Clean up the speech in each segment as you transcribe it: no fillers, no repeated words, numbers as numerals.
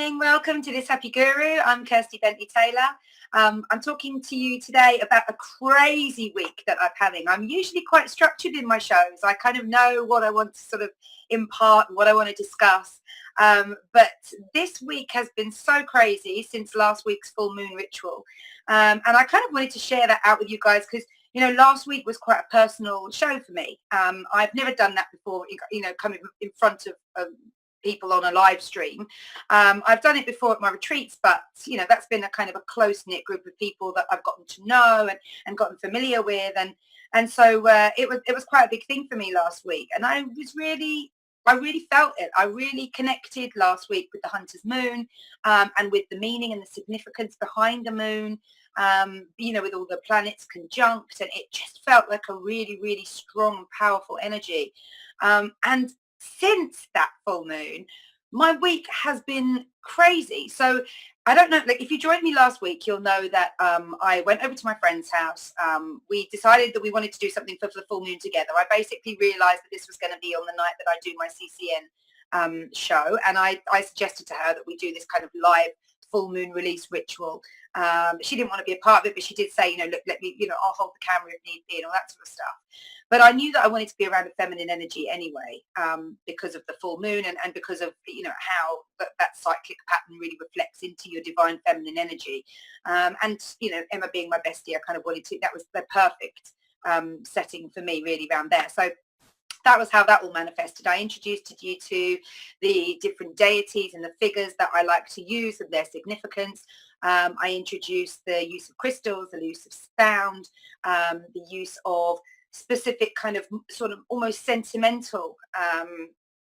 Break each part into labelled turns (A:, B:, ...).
A: morning. Welcome to This Happy Guru. I'm Kirsty Bentley-Taylor. I'm talking to you today about a crazy week that I'm having. I'm usually quite structured in my shows. I kind of know what I want to sort of impart and what I want to discuss. But this week has been so crazy since last week's full moon ritual. And I kind of wanted to share that out with you guys because, you know, last week was quite a personal show for me. I've never done that before, you know, coming in front of people on a live stream. I've done it before at my retreats, but you know, that's been a kind of a close-knit group of people that I've gotten to know and gotten familiar with, and so it was quite a big thing for me last week, and I really felt it. I really connected last week with the Hunter's Moon, and with the meaning and the significance behind the moon, you know, with all the planets conjunct, and it just felt like a really strong, powerful energy. And since that full moon, my week has been crazy. So I don't know, like if you joined me last week, you'll know that I went over to my friend's house. We decided that we wanted to do something for the full moon together. I basically realized that this was going to be on the night that I do my CCN show, and I suggested to her that we do this kind of live full moon release ritual. She didn't want to be a part of it, but she did say, you know, look, let me, you know, I'll hold the camera if need be and all that sort of stuff. But I knew that I wanted to be around a feminine energy anyway, because of the full moon and because of, you know, how that cyclic pattern really reflects into your divine feminine energy. And, you know, Emma being my bestie, I kind of wanted to, that was the perfect setting for me really around there. So that was how that all manifested. I introduced you to the different deities and the figures that I like to use and their significance. I introduced the use of crystals, the use of sound, the use of specific kind of sort of almost sentimental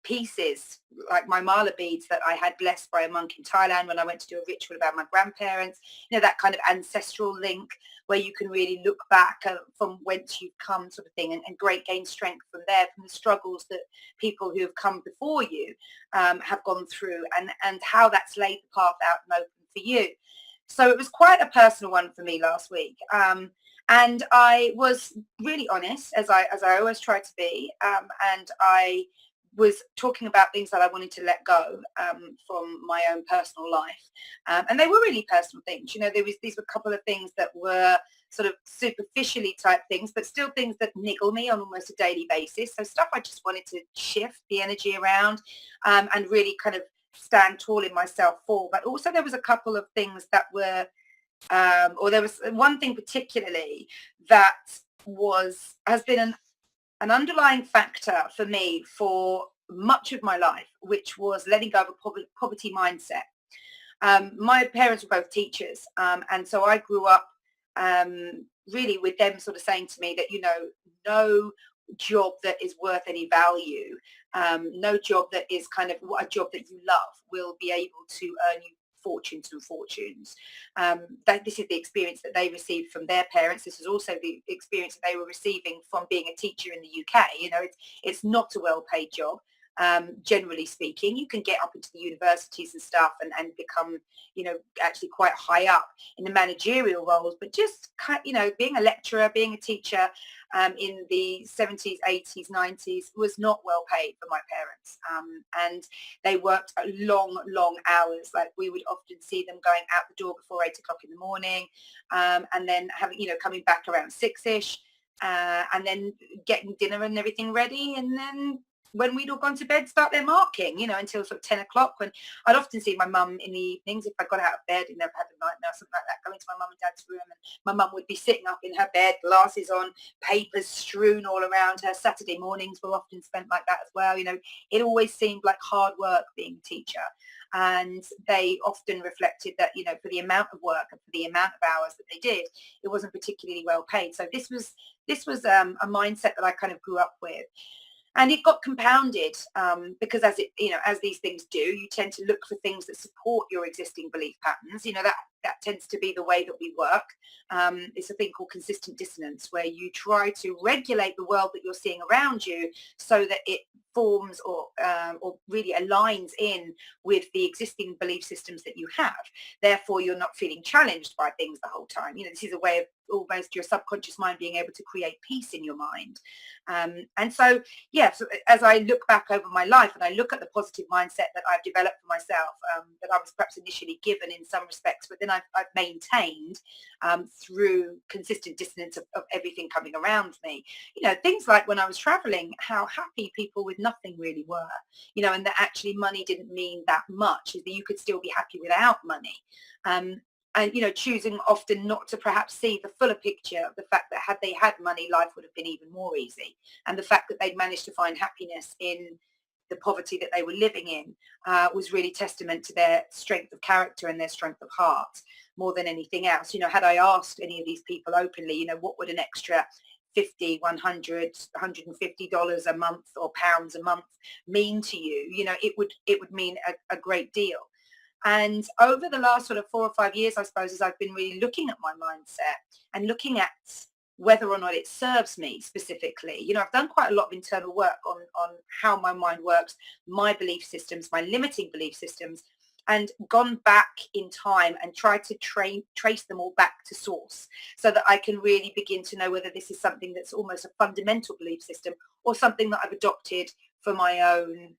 A: pieces, like my mala beads that I had blessed by a monk in Thailand when I went to do a ritual about my grandparents. You know, that kind of ancestral link where you can really look back from whence you've come, sort of thing, and gain strength from there, from the struggles that people who have come before you have gone through, and how that's laid the path out and open for you. So it was quite a personal one for me last week. And I was really honest, as I always try to be, and I was talking about things that I wanted to let go from my own personal life, and they were really personal things. You know, these were a couple of things that were sort of superficially type things, but still things that niggle me on almost a daily basis. So stuff I just wanted to shift the energy around, and really kind of stand tall in myself for. But also there was a couple of things that were or there was one thing particularly that has been an underlying factor for me for much of my life, which was letting go of a poverty mindset. My parents were both teachers, and so I grew up really with them sort of saying to me that, you know, no job that is worth any value, no job that is kind of a job that you love will be able to earn you fortunes and fortunes. That this is the experience that they received from their parents. This is also the experience that they were receiving from being a teacher in the UK. You know, it's not a well-paid job. Generally speaking, you can get up into the universities and stuff and become, you know, actually quite high up in the managerial roles, but just, you know, being a lecturer, being a teacher in the 70s, 80s, 90s was not well paid for my parents, and they worked long hours. Like we would often see them going out the door before 8 o'clock in the morning, and then having, you know, coming back around 6ish, and then getting dinner and everything ready, and then when we'd all gone to bed, start their marking, you know, until sort of 10 o'clock, when I'd often see my mum in the evenings, if I got out of bed and never had a nightmare or something like that, going to my mum and dad's room, and my mum would be sitting up in her bed, glasses on, papers strewn all around her. Saturday mornings were often spent like that as well. You know, it always seemed like hard work being a teacher. And they often reflected that, you know, for the amount of work and for the amount of hours that they did, it wasn't particularly well paid. So this was a mindset that I kind of grew up with. And it got compounded because as these things do, you tend to look for things that support your existing belief patterns. You know, that tends to be the way that we work. It's a thing called consistent dissonance, where you try to regulate the world that you're seeing around you so that it forms or really aligns in with the existing belief systems that you have. Therefore, you're not feeling challenged by things the whole time. You know, this is a way of almost your subconscious mind being able to create peace in your mind. And so, yeah, so as I look back over my life and I look at the positive mindset that I've developed for myself, that I was perhaps initially given in some respects, but then I've maintained through consistent dissonance of everything coming around me. Things like when I was traveling, how happy people with nothing really were, and that actually money didn't mean that much, that you could still be happy without money. And choosing often not to perhaps see the fuller picture of the fact that had they had money, life would have been even more easy. And the fact that they'd managed to find happiness in the poverty that they were living in was really testament to their strength of character and their strength of heart more than anything else. Had I asked any of these people openly, what would an extra 50, 100, $150 a month or pounds a month mean to you? It would mean a great deal. And over the last sort of 4 or 5 years, I suppose, as I've been really looking at my mindset and looking at whether or not it serves me specifically, I've done quite a lot of internal work on how my mind works, my belief systems, my limiting belief systems, and gone back in time and tried to trace them all back to source so that I can really begin to know whether this is something that's almost a fundamental belief system or something that I've adopted for my own,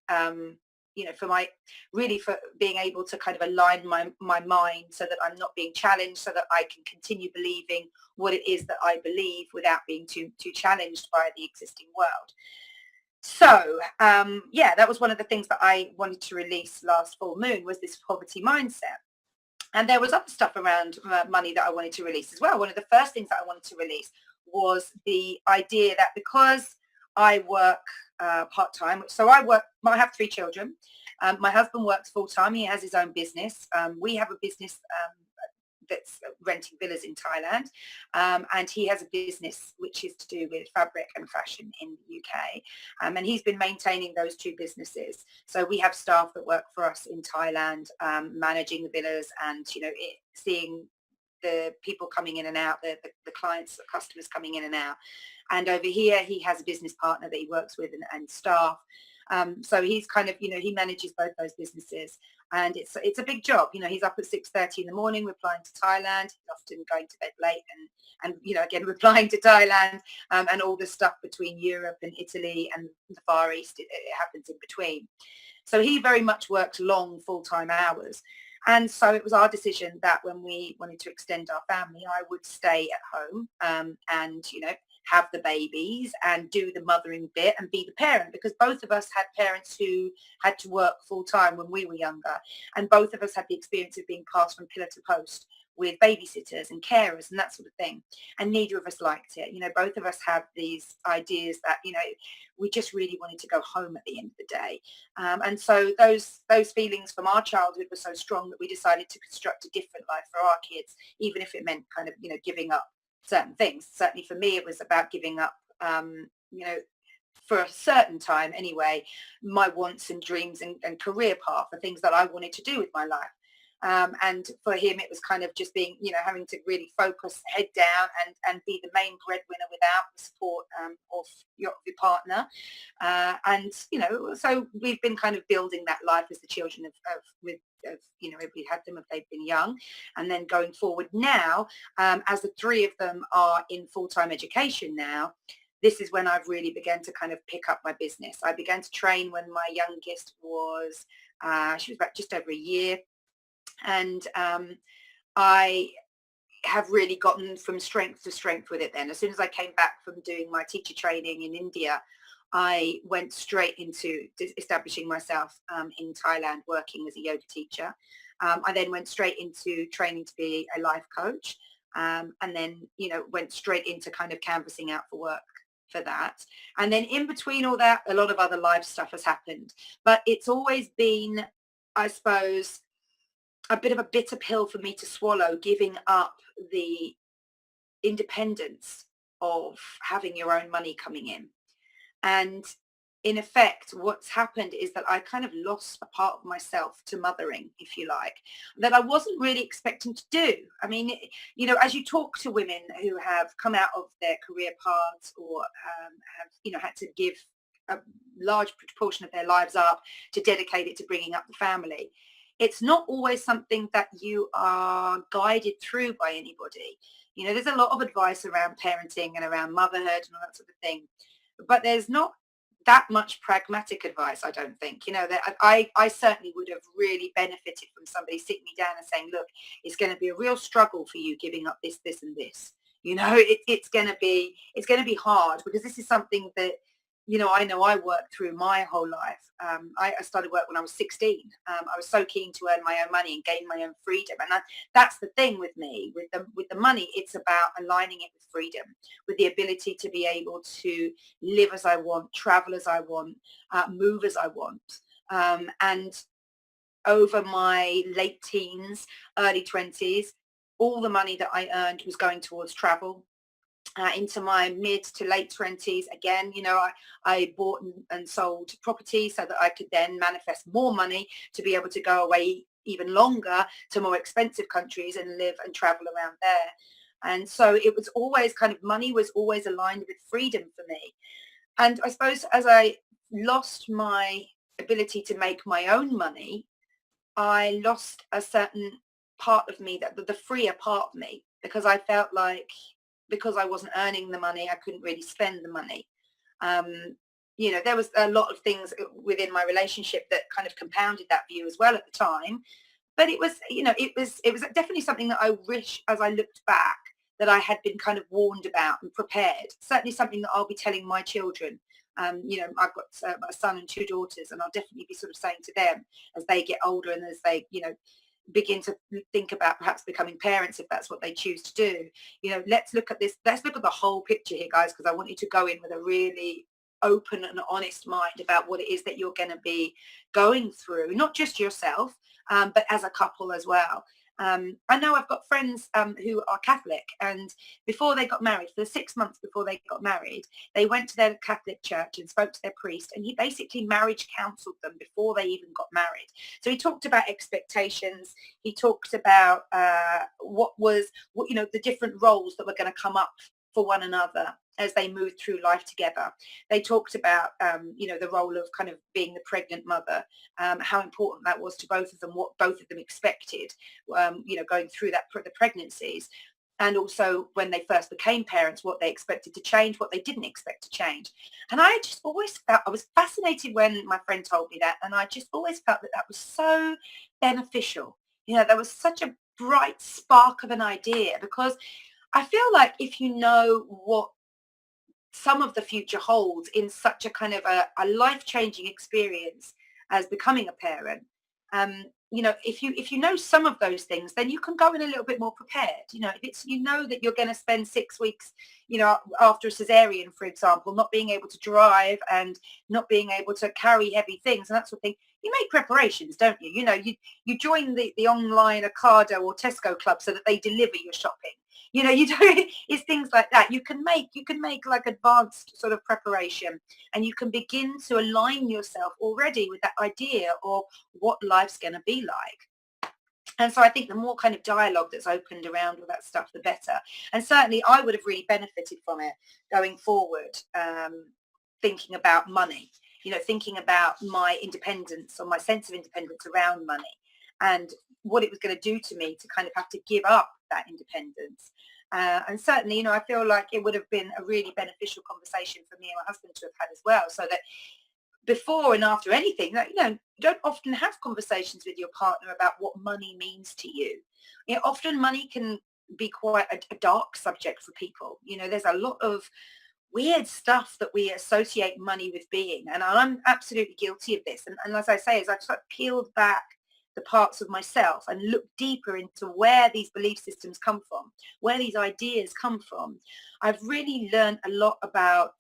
A: for being able to kind of align my mind so that I'm not being challenged, so that I can continue believing what it is that I believe without being too challenged by the existing world. So, that was one of the things that I wanted to release last full moon, was this poverty mindset. And there was other stuff around money that I wanted to release as well. One of the first things that I wanted to release was the idea that because I work part-time, so I have 3 children. My husband works full-time. He has his own business. We have a business that's renting villas in Thailand, and he has a business which is to do with fabric and fashion in the UK, and he's been maintaining those 2 businesses. So we have staff that work for us in Thailand, managing the villas and seeing the people coming in and out, the clients, the customers coming in and out. And over here he has a business partner that he works with and staff. So he's kind of, he manages both those businesses, and it's a big job. He's up at 6:30 in the morning replying to Thailand. He's often going to bed late and again replying to Thailand, and all the stuff between Europe and Italy and the Far East. It happens in between. So he very much works long full-time hours. And so it was our decision that when we wanted to extend our family, I would stay at home and have the babies and do the mothering bit and be the parent, because both of us had parents who had to work full time when we were younger, and both of us had the experience of being passed from pillar to post with babysitters and carers and that sort of thing, and neither of us liked it. Both of us had these ideas that we just really wanted to go home at the end of the day, and so those feelings from our childhood were so strong that we decided to construct a different life for our kids, even if it meant kind of giving up certain things. Certainly for me, it was about giving up, for a certain time anyway, my wants and dreams and career path, the things that I wanted to do with my life. And for him, it was kind of just being, having to really focus head down and be the main breadwinner without the support of your partner. And, so we've been kind of building that life as the children if we had them, if they've been young, and then going forward now, as the 3 of them are in full-time education now, this is when I've really begun to kind of pick up my business. I began to train when my youngest was, she was about just over a year. And I have really gotten from strength to strength with it then. As soon as I came back from doing my teacher training in India, I went straight into establishing myself in Thailand, working as a yoga teacher. I then went straight into training to be a life coach, and then, went straight into kind of canvassing out for work for that. And then in between all that, a lot of other life stuff has happened. But it's always been, I suppose, a bit of a bitter pill for me to swallow, giving up the independence of having your own money coming in. And in effect, what's happened is that I kind of lost a part of myself to mothering, if you like, that I wasn't really expecting to do. I mean, as you talk to women who have come out of their career paths or have, had to give a large proportion of their lives up to dedicate it to bringing up the family, it's not always something that you are guided through by anybody. You know, there's a lot of advice around parenting and around motherhood and all that sort of thing, but there's not that much pragmatic advice, I don't think. You know, that I certainly would have really benefited from somebody sitting me down and saying, look, it's going to be a real struggle for you giving up this, this, and this. You know, it's going to be hard, because this is something that, you know I worked through my whole life. I started work when I was 16. I was so keen to earn my own money and gain my own freedom. And that's the thing with me, with the money. It's about aligning it with freedom, with the ability to be able to live as I want, travel as I want, move as I want. And over my late teens, early 20s, all the money that I earned was going towards travel. Into my mid to late 20s, again, you know, I bought and sold property so that I could then manifest more money to be able to go away even longer to more expensive countries and live and travel around there. And so it was always kind of, money was always aligned with freedom for me. And I suppose as I lost my ability to make my own money, I lost a certain part of me, that the freer part of me, because I felt like, because I wasn't earning the money, I couldn't really spend the money. You know, there was a lot of things within my relationship that kind of compounded that view as well at the time. But it was, you know, it was definitely something that I wish, as I looked back, that I had been kind of warned about and prepared. Certainly something that I'll be telling my children. You know, I've got a son and two daughters, and I'll definitely be sort of saying to them as they get older and as they, you know, begin to think about perhaps becoming parents, if that's what they choose to do. You know, let's look at this. Let's look at the whole picture here, guys, because I want you to go in with a really open and honest mind about what it is that you're going to be going through, not just yourself, but as a couple as well. I know I've got friends who are Catholic, and before they got married, for the 6 months before they got married, they went to their Catholic church and spoke to their priest, and he basically marriage counseled them before they even got married. So he talked about expectations. He talked about you know, the different roles that were going to come up for one another as they moved through life together. They talked about, you know, the role of kind of being the pregnant mother, how important that was to both of them, what both of them expected, you know, going through the pregnancies. And also when they first became parents, what they expected to change, what they didn't expect to change. And I just always felt, I was fascinated when my friend told me that, and I just always felt that that was so beneficial. You know, there was such a bright spark of an idea, because I feel like if you know what some of the future holds in such a kind of a life-changing experience as becoming a parent, you know, if you know some of those things, then you can go in a little bit more prepared. You know, if it's, you know, that you're going to spend 6 weeks, you know, after a cesarean, for example, not being able to drive and not being able to carry heavy things and that sort of thing, you make preparations, don't you? You know, you join the online Ocado or Tesco club so that they deliver your shopping. You know, you do it's things like that. You can make like advanced sort of preparation, and you can begin to align yourself already with that idea of what life's going to be like. And so I think the more kind of dialogue that's opened around all that stuff, the better. And certainly I would have really benefited from it going forward, thinking about money, you know, thinking about my independence or my sense of independence around money, and what it was going to do to me to kind of have to give up that independence. And certainly, you know, I feel like it would have been a really beneficial conversation for me and my husband to have had as well, so that before and after anything, that, you know, you don't often have conversations with your partner about what money means to you. You know, often money can be quite a dark subject for people. You know, there's a lot of weird stuff that we associate money with being, and I'm absolutely guilty of this. And as I say, as I've sort of peeled back the parts of myself and look deeper into where these belief systems come from, where these ideas come from, I've really learned a lot about,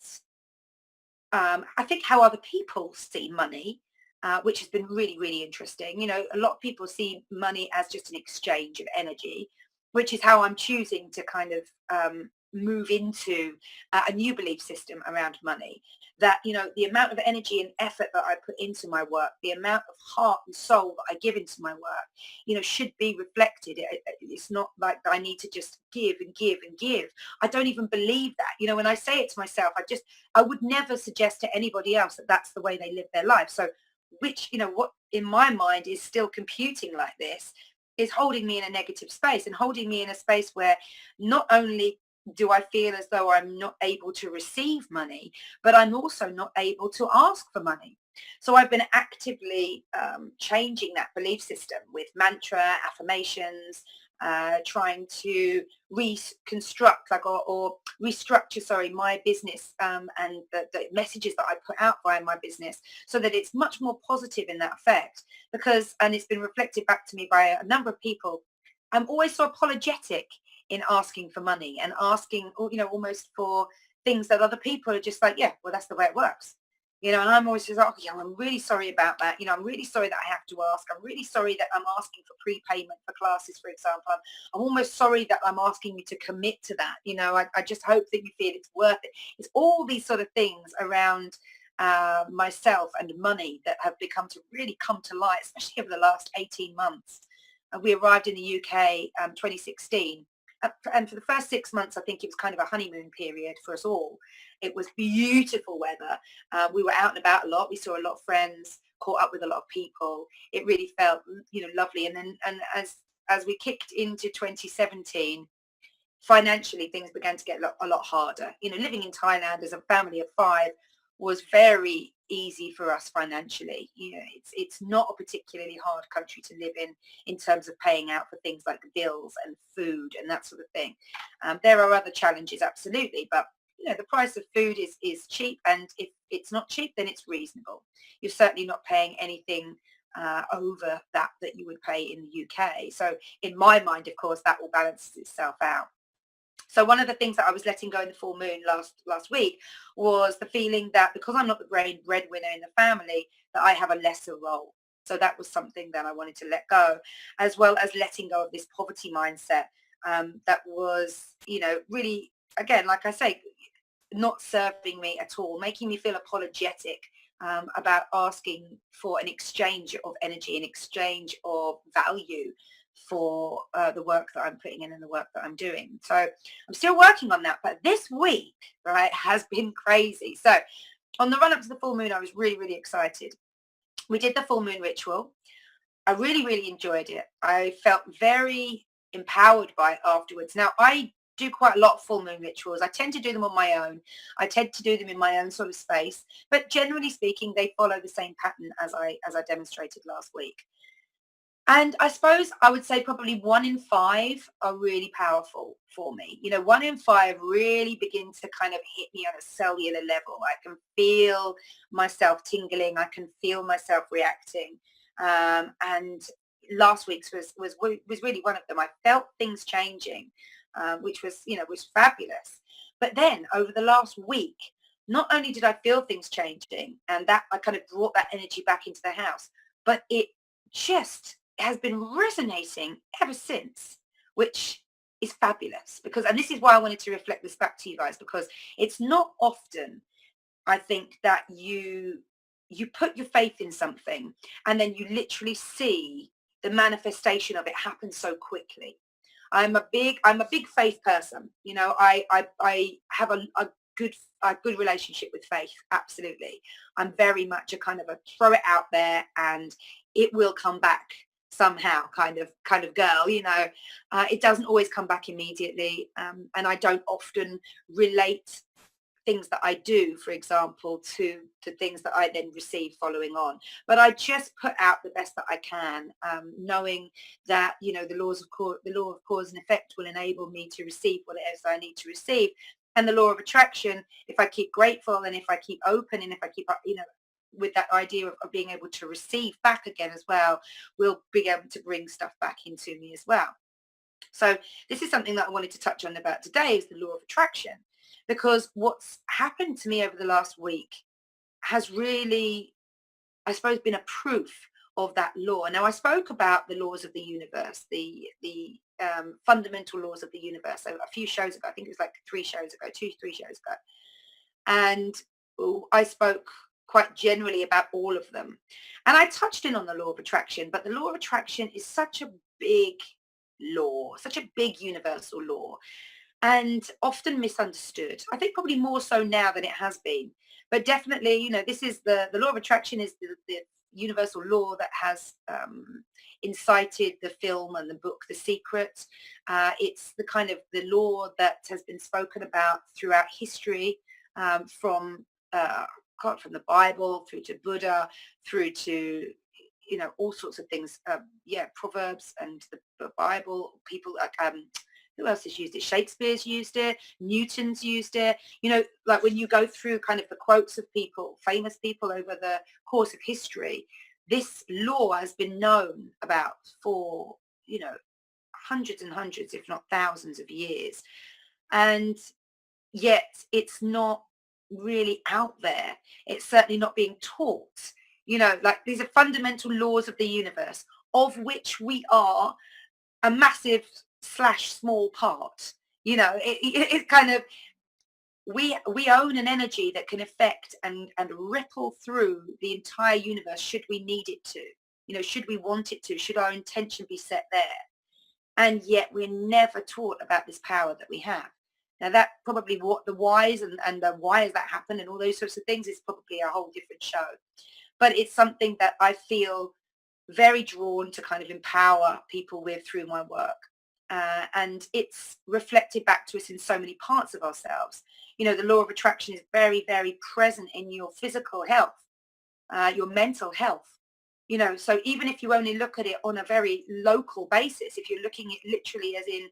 A: I think, how other people see money, which has been really, really interesting. You know, a lot of people see money as just an exchange of energy, which is how I'm choosing to kind of move into a new belief system around money. That, you know, the amount of energy and effort that I put into my work, the amount of heart and soul that I give into my work, you know, should be reflected. It's not like I need to just give and give and give. I don't even believe that. You know, when I say it to myself, I would never suggest to anybody else that that's the way they live their life. So which, you know, what in my mind is still computing like this, is holding me in a negative space and holding me in a space where not only do I feel as though I'm not able to receive money, but I'm also not able to ask for money. So I've been actively changing that belief system with mantra, affirmations, trying to reconstruct or restructure, sorry, my business and the messages that I put out via my business so that it's much more positive in that effect. Because, and it's been reflected back to me by a number of people, I'm always so apologetic in asking for money and asking, almost for things that other people are just like, yeah, well, that's the way it works. And I'm always just like, oh, yeah, I'm really sorry about that. I'm really sorry that I have to ask. I'm really sorry that I'm asking for prepayment for classes, for example. I'm almost sorry that I'm asking you to commit to that. I just hope that you feel it's worth it. It's all these sort of things around myself and money that have become to really come to light, especially over the last 18 months. We arrived in the UK 2016. And for the first 6 months, I think it was kind of a honeymoon period for us all. It was beautiful weather. We were out and about a lot. We saw a lot of friends, caught up with a lot of people. It really felt, lovely. And then, as we kicked into 2017, financially things began to get a lot harder. Living in Thailand as a family of 5 was very easy for us financially. It's not a particularly hard country to live in terms of paying out for things like bills and food and that sort of thing. There are other challenges, absolutely, but the price of food is cheap, and if it's not cheap, then it's reasonable. You're certainly not paying anything over that you would pay in the UK. So in my mind, of course, that all balances itself out. So one of the things that I was letting go in the full moon last week was the feeling that because I'm not the breadwinner in the family, that I have a lesser role. So that was something that I wanted to let go, as well as letting go of this poverty mindset that was, really, again, like I say, not serving me at all, making me feel apologetic about asking for an exchange of energy, an exchange of value for the work that I'm putting in and the work that I'm doing. So I'm still working on that, but this week, right, has been crazy. So on the run up to the full moon, I was really, really excited. We did the full moon ritual. I really, really enjoyed it. I felt very empowered by it afterwards. Now, I do quite a lot of full moon rituals. I tend to do them on my own. I tend to do them in my own sort of space, but generally speaking, they follow the same pattern as I demonstrated last week. And I suppose I would say probably 1 in 5 are really powerful for me. 1 in 5 really begin to kind of hit me on a cellular level. I can feel myself tingling. I can feel myself reacting. And last week's was really one of them. I felt things changing, which was fabulous. But then over the last week, not only did I feel things changing, and that I kind of brought that energy back into the house, but it just has been resonating ever since, which is fabulous. And this is why I wanted to reflect this back to you guys, because it's not often, I think, that you put your faith in something and then you literally see the manifestation of it happen so quickly. I'm a big faith person. I have a good relationship with faith. Absolutely. I'm very much a kind of a throw it out there and it will come back somehow kind of girl. It doesn't always come back immediately, and I don't often relate things that I do, for example, to things that I then receive following on. But I just put out the best that I can, knowing that the law of cause and effect will enable me to receive what it is I need to receive. And the law of attraction, if I keep grateful and if I keep open and if I keep with that idea of being able to receive back again as well, will be able to bring stuff back into me as well. So this is something that I wanted to touch on about today, is the law of attraction, because what's happened to me over the last week has really, I suppose, been a proof of that law. Now, I spoke about the laws of the universe, the fundamental laws of the universe, a few shows ago. I think it was like 3 shows ago, 2-3 shows ago. And I spoke quite generally about all of them. And I touched in on the law of attraction, but the law of attraction is such a big law, such a big universal law, and often misunderstood. I think probably more so now than it has been. But definitely, this is the law of attraction is the universal law that has incited the film and the book The Secret. It's the kind of the law that has been spoken about throughout history, from from the Bible through to Buddha, through to all sorts of things. Proverbs and the Bible. People like who else has used it? Shakespeare's used it. Newton's used it. Like when you go through kind of the quotes of people, famous people over the course of history, this law has been known about for, hundreds and hundreds, if not thousands of years. And yet it's not really out there. It's certainly not being taught. Like these are fundamental laws of the universe, of which we are a massive / small part. It's kind of, we own an energy that can affect and ripple through the entire universe should we need it to, should we want it to, should our intention be set there. And yet we're never taught about this power that we have. Now that probably what the whys and the why has that happened and all those sorts of things is probably a whole different show. But it's something that I feel very drawn to kind of empower people with through my work. And it's reflected back to us in so many parts of ourselves. The law of attraction is very, very present in your physical health, your mental health. So even if you only look at it on a very local basis, if you're looking at literally as in,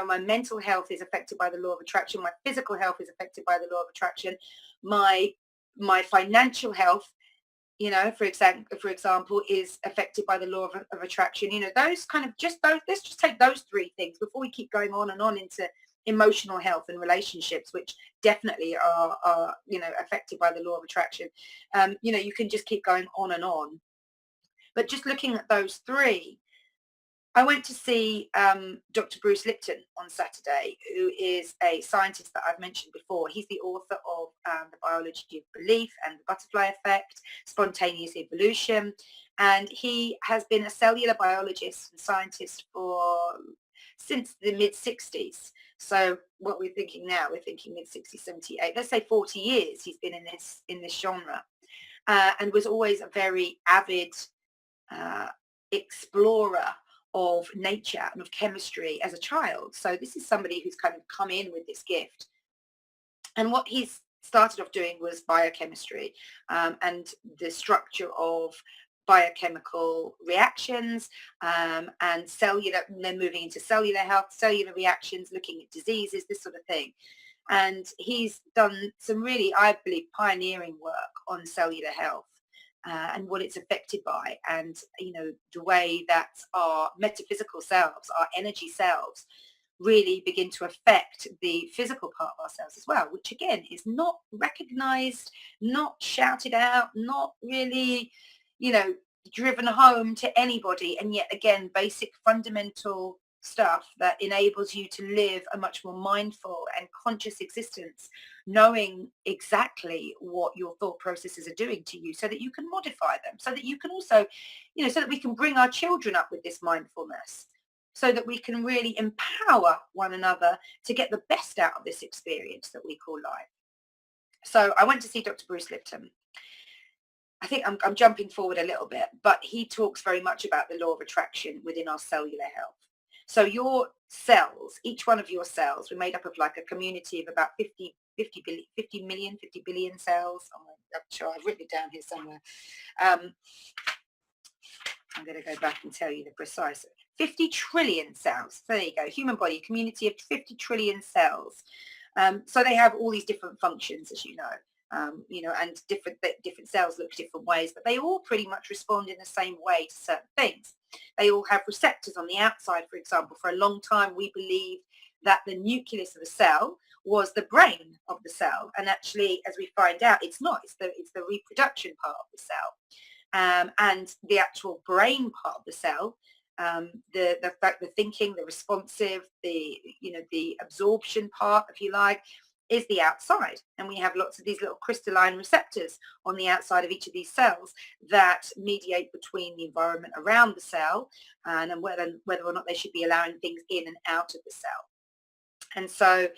A: my mental health is affected by the law of attraction, my physical health is affected by the law of attraction, my financial health, for example, is affected by the law of attraction. Those kind of let's just take those three things before we keep going on and on into emotional health and relationships, which definitely are affected by the law of attraction. You can just keep going on and on. But just looking at those three, I went to see Dr. Bruce Lipton on Saturday, who is a scientist that I've mentioned before. He's the author of The Biology of Belief and the Butterfly Effect, Spontaneous Evolution, and he has been a cellular biologist and scientist since the mid-60s. So what we're thinking now, we're thinking mid-60s, 78, let's say 40 years he's been in this genre, and was always a very avid explorer of nature and of chemistry as a child. So this is somebody who's kind of come in with this gift. And what he's started off doing was biochemistry, and the structure of biochemical reactions, and cellular, and then moving into cellular health, cellular reactions, looking at diseases, this sort of thing. And he's done some really, I believe, pioneering work on cellular health. And what it's affected by, and the way that our metaphysical selves, our energy selves, really begin to affect the physical part of ourselves as well, which again is not recognized, not shouted out, not really driven home to anybody. And yet again, basic fundamental stuff that enables you to live a much more mindful and conscious existence, knowing exactly what your thought processes are doing to you, so that you can modify them, so that you can also, so that we can bring our children up with this mindfulness, so that we can really empower one another to get the best out of this experience that we call life. So I went to see Dr. Bruce Lipton. I think I'm jumping forward a little bit, but he talks very much about the law of attraction within our cellular health. So your cells, each one of your cells, we're made up of like a community of about 50 billion cells. I'm sure I've written it down here somewhere. I'm going to go back and tell you the precise 50 trillion cells. So there you go. Human body, community of 50 trillion cells. So they have all these different functions, as you know. And different cells look different ways, but they all pretty much respond in the same way to certain things. They all have receptors on the outside. For example, for a long time, we believed that the nucleus of a cell was the brain of the cell. And actually, as we find out, it's not. It's the reproduction part of the cell. And the actual brain part of the cell, the thinking, the responsive, the absorption part, if you like, is the outside. And we have lots of these little crystalline receptors on the outside of each of these cells that mediate between the environment around the cell and whether or not they should be allowing things in and out of the cell. And so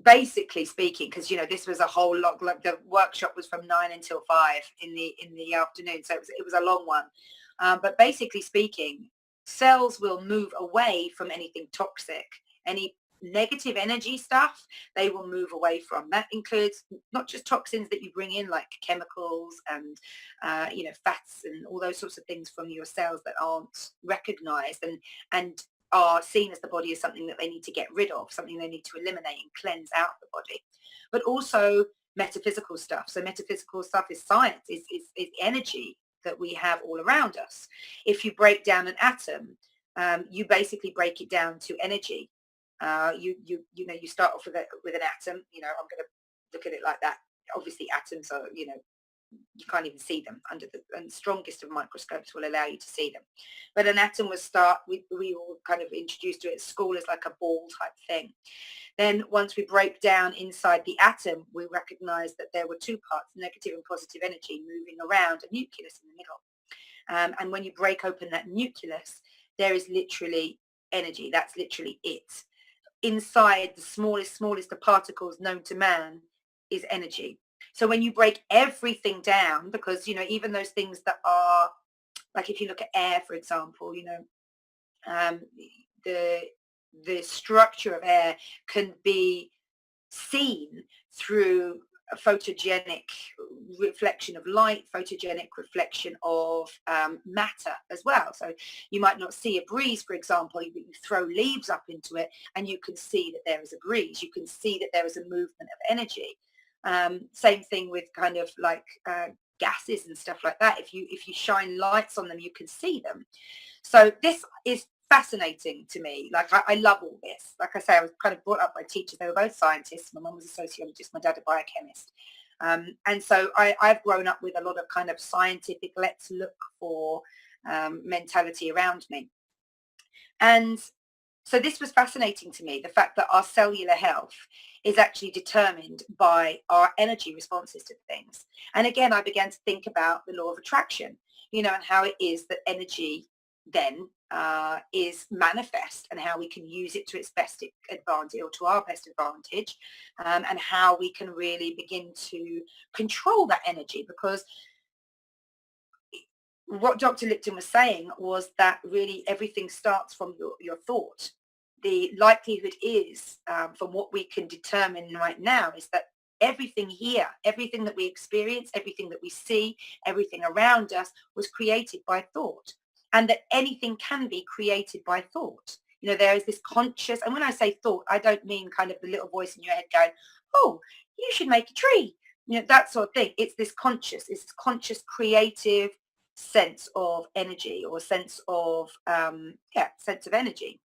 A: basically speaking, because this was a whole lot, like the workshop was from 9 until 5 in the afternoon, so it was a long one. But basically speaking, cells will move away from anything toxic, any negative energy stuff they will move away from. That includes not just toxins that you bring in, like chemicals and fats and all those sorts of things from your cells that aren't recognized and are seen as the body as something that they need to get rid of, something they need to eliminate and cleanse out the body. But also metaphysical stuff. So metaphysical stuff is science, is energy that we have all around us. If you break down an atom, you basically break it down to energy. You start off with an atom. I'm going to look at it like that. Obviously, atoms are, you can't even see them and the strongest of microscopes will allow you to see them. But an atom was we were kind of introduced to it at school as like a ball type thing. Then once we break down inside the atom, we recognize that there were two parts, negative and positive energy moving around a nucleus in the middle. And when you break open that nucleus, there is literally energy. That's literally it. Inside the smallest of particles known to man is energy. So when you break everything down, because, even those things that are, like if you look at air, for example, the structure of air can be seen through a photogenic reflection of light, photogenic reflection of matter as well. So you might not see a breeze, for example, but you throw leaves up into it and you can see that there is a breeze. You can see that there is a movement of energy. Same thing with kind of like gases and stuff like that. If you shine lights on them, you can see them. So this is fascinating to me. Like I love all this. Like I say, I was kind of brought up by teachers. They were both scientists. My mum was a sociologist, my dad a biochemist. And so I've grown up with a lot of kind of scientific, let's look for mentality around me. And so this was fascinating to me, the fact that our cellular health is actually determined by our energy responses to things. And again, I began to think about the law of attraction, and how it is that energy then is manifest and how we can use it to its best advantage or to our best advantage, and how we can really begin to control that energy. Because what Dr. Lipton was saying was that really everything starts from your thought. The likelihood is, from what we can determine right now, is that everything here, everything that we experience, everything that we see, everything around us was created by thought, and that anything can be created by thought. There is this conscious, and when I say thought, I don't mean kind of the little voice in your head going, oh, you should make a tree, that sort of thing. It's this conscious, creative sense of energy, or sense of energy.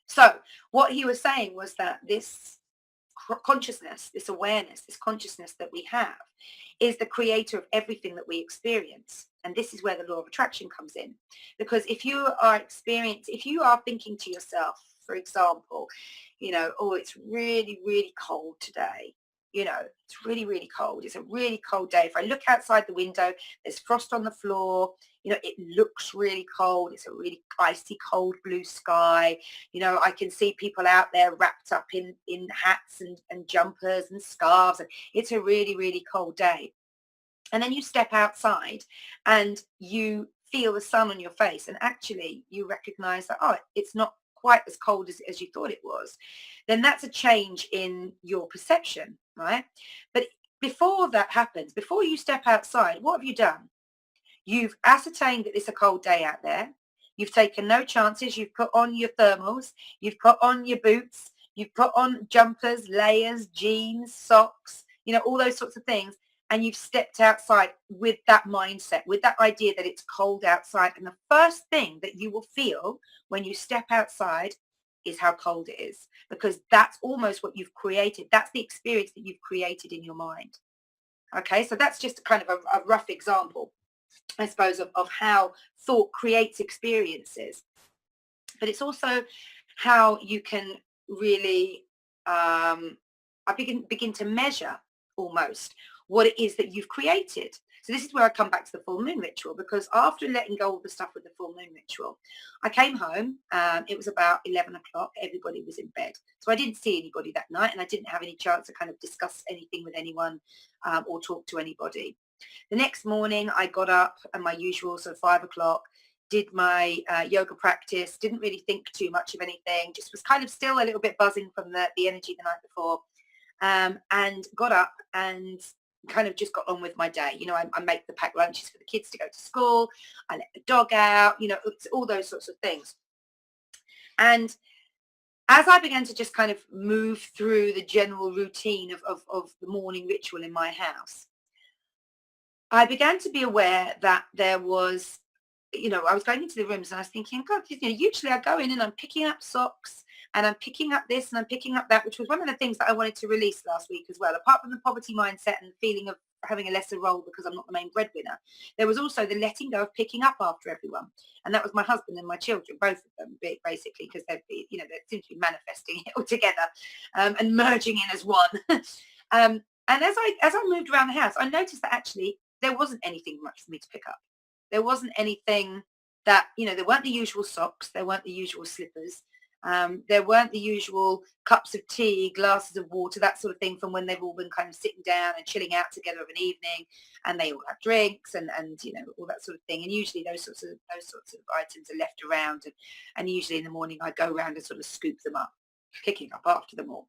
A: So what he was saying was that this consciousness, this awareness, this consciousness that we have is the creator of everything that we experience. And this is where the law of attraction comes in. Because if you are thinking to yourself, for example, oh, it's really, really cold today. It's really, really cold. It's a really cold day. If I look outside the window, there's frost on the floor. It looks really cold. It's a really icy cold blue sky. I can see people out there wrapped up in hats and jumpers and scarves. And it's a really, really cold day. And then you step outside and you feel the sun on your face. And actually you recognize that, oh, it's not quite as cold as you thought it was. Then that's a change in your perception, right? But before that happens, before you step outside, what have you done? You've ascertained that it's a cold day out there. You've taken no chances. You've put on your thermals. You've put on your boots. You've put on jumpers, layers, jeans, socks, all those sorts of things. And you've stepped outside with that mindset, with that idea that it's cold outside. And the first thing that you will feel when you step outside is how cold it is, because that's almost what you've created. That's the experience that you've created in your mind. Okay, so that's just kind of a rough example, I suppose, of how thought creates experiences. But it's also how you can really begin to measure almost what it is that you've created. So this is where I come back to the full moon ritual, because after letting go of the stuff with the full moon ritual, I came home. It was about 11 o'clock. Everybody was in bed. So I didn't see anybody that night, and I didn't have any chance to kind of discuss anything with anyone or talk to anybody. The next morning I got up at my usual, so 5 o'clock, did my yoga practice, didn't really think too much of anything, just was kind of still a little bit buzzing from the energy the night before, and got up and kind of just got on with my day. I make the packed lunches for the kids to go to school. I let the dog out, it's all those sorts of things. And as I began to just kind of move through the general routine of the morning ritual in my house, I began to be aware that there was, I was going into the rooms and I was thinking, God, usually I go in and I'm picking up socks and I'm picking up this and I'm picking up that, which was one of the things that I wanted to release last week as well. Apart from the poverty mindset and the feeling of having a lesser role because I'm not the main breadwinner, there was also the letting go of picking up after everyone. And that was my husband and my children, both of them, basically, because they seem to be manifesting it all together and merging in as one. And as I moved around the house, I noticed that actually there wasn't anything much for me to pick up. There wasn't anything that, there weren't the usual socks. There weren't the usual slippers. There weren't the usual cups of tea, glasses of water, that sort of thing from when they've all been kind of sitting down and chilling out together of an evening, and they all have drinks and all that sort of thing. And usually those sorts of items are left around, and usually in the morning I go around and sort of scoop them up, picking up after them all.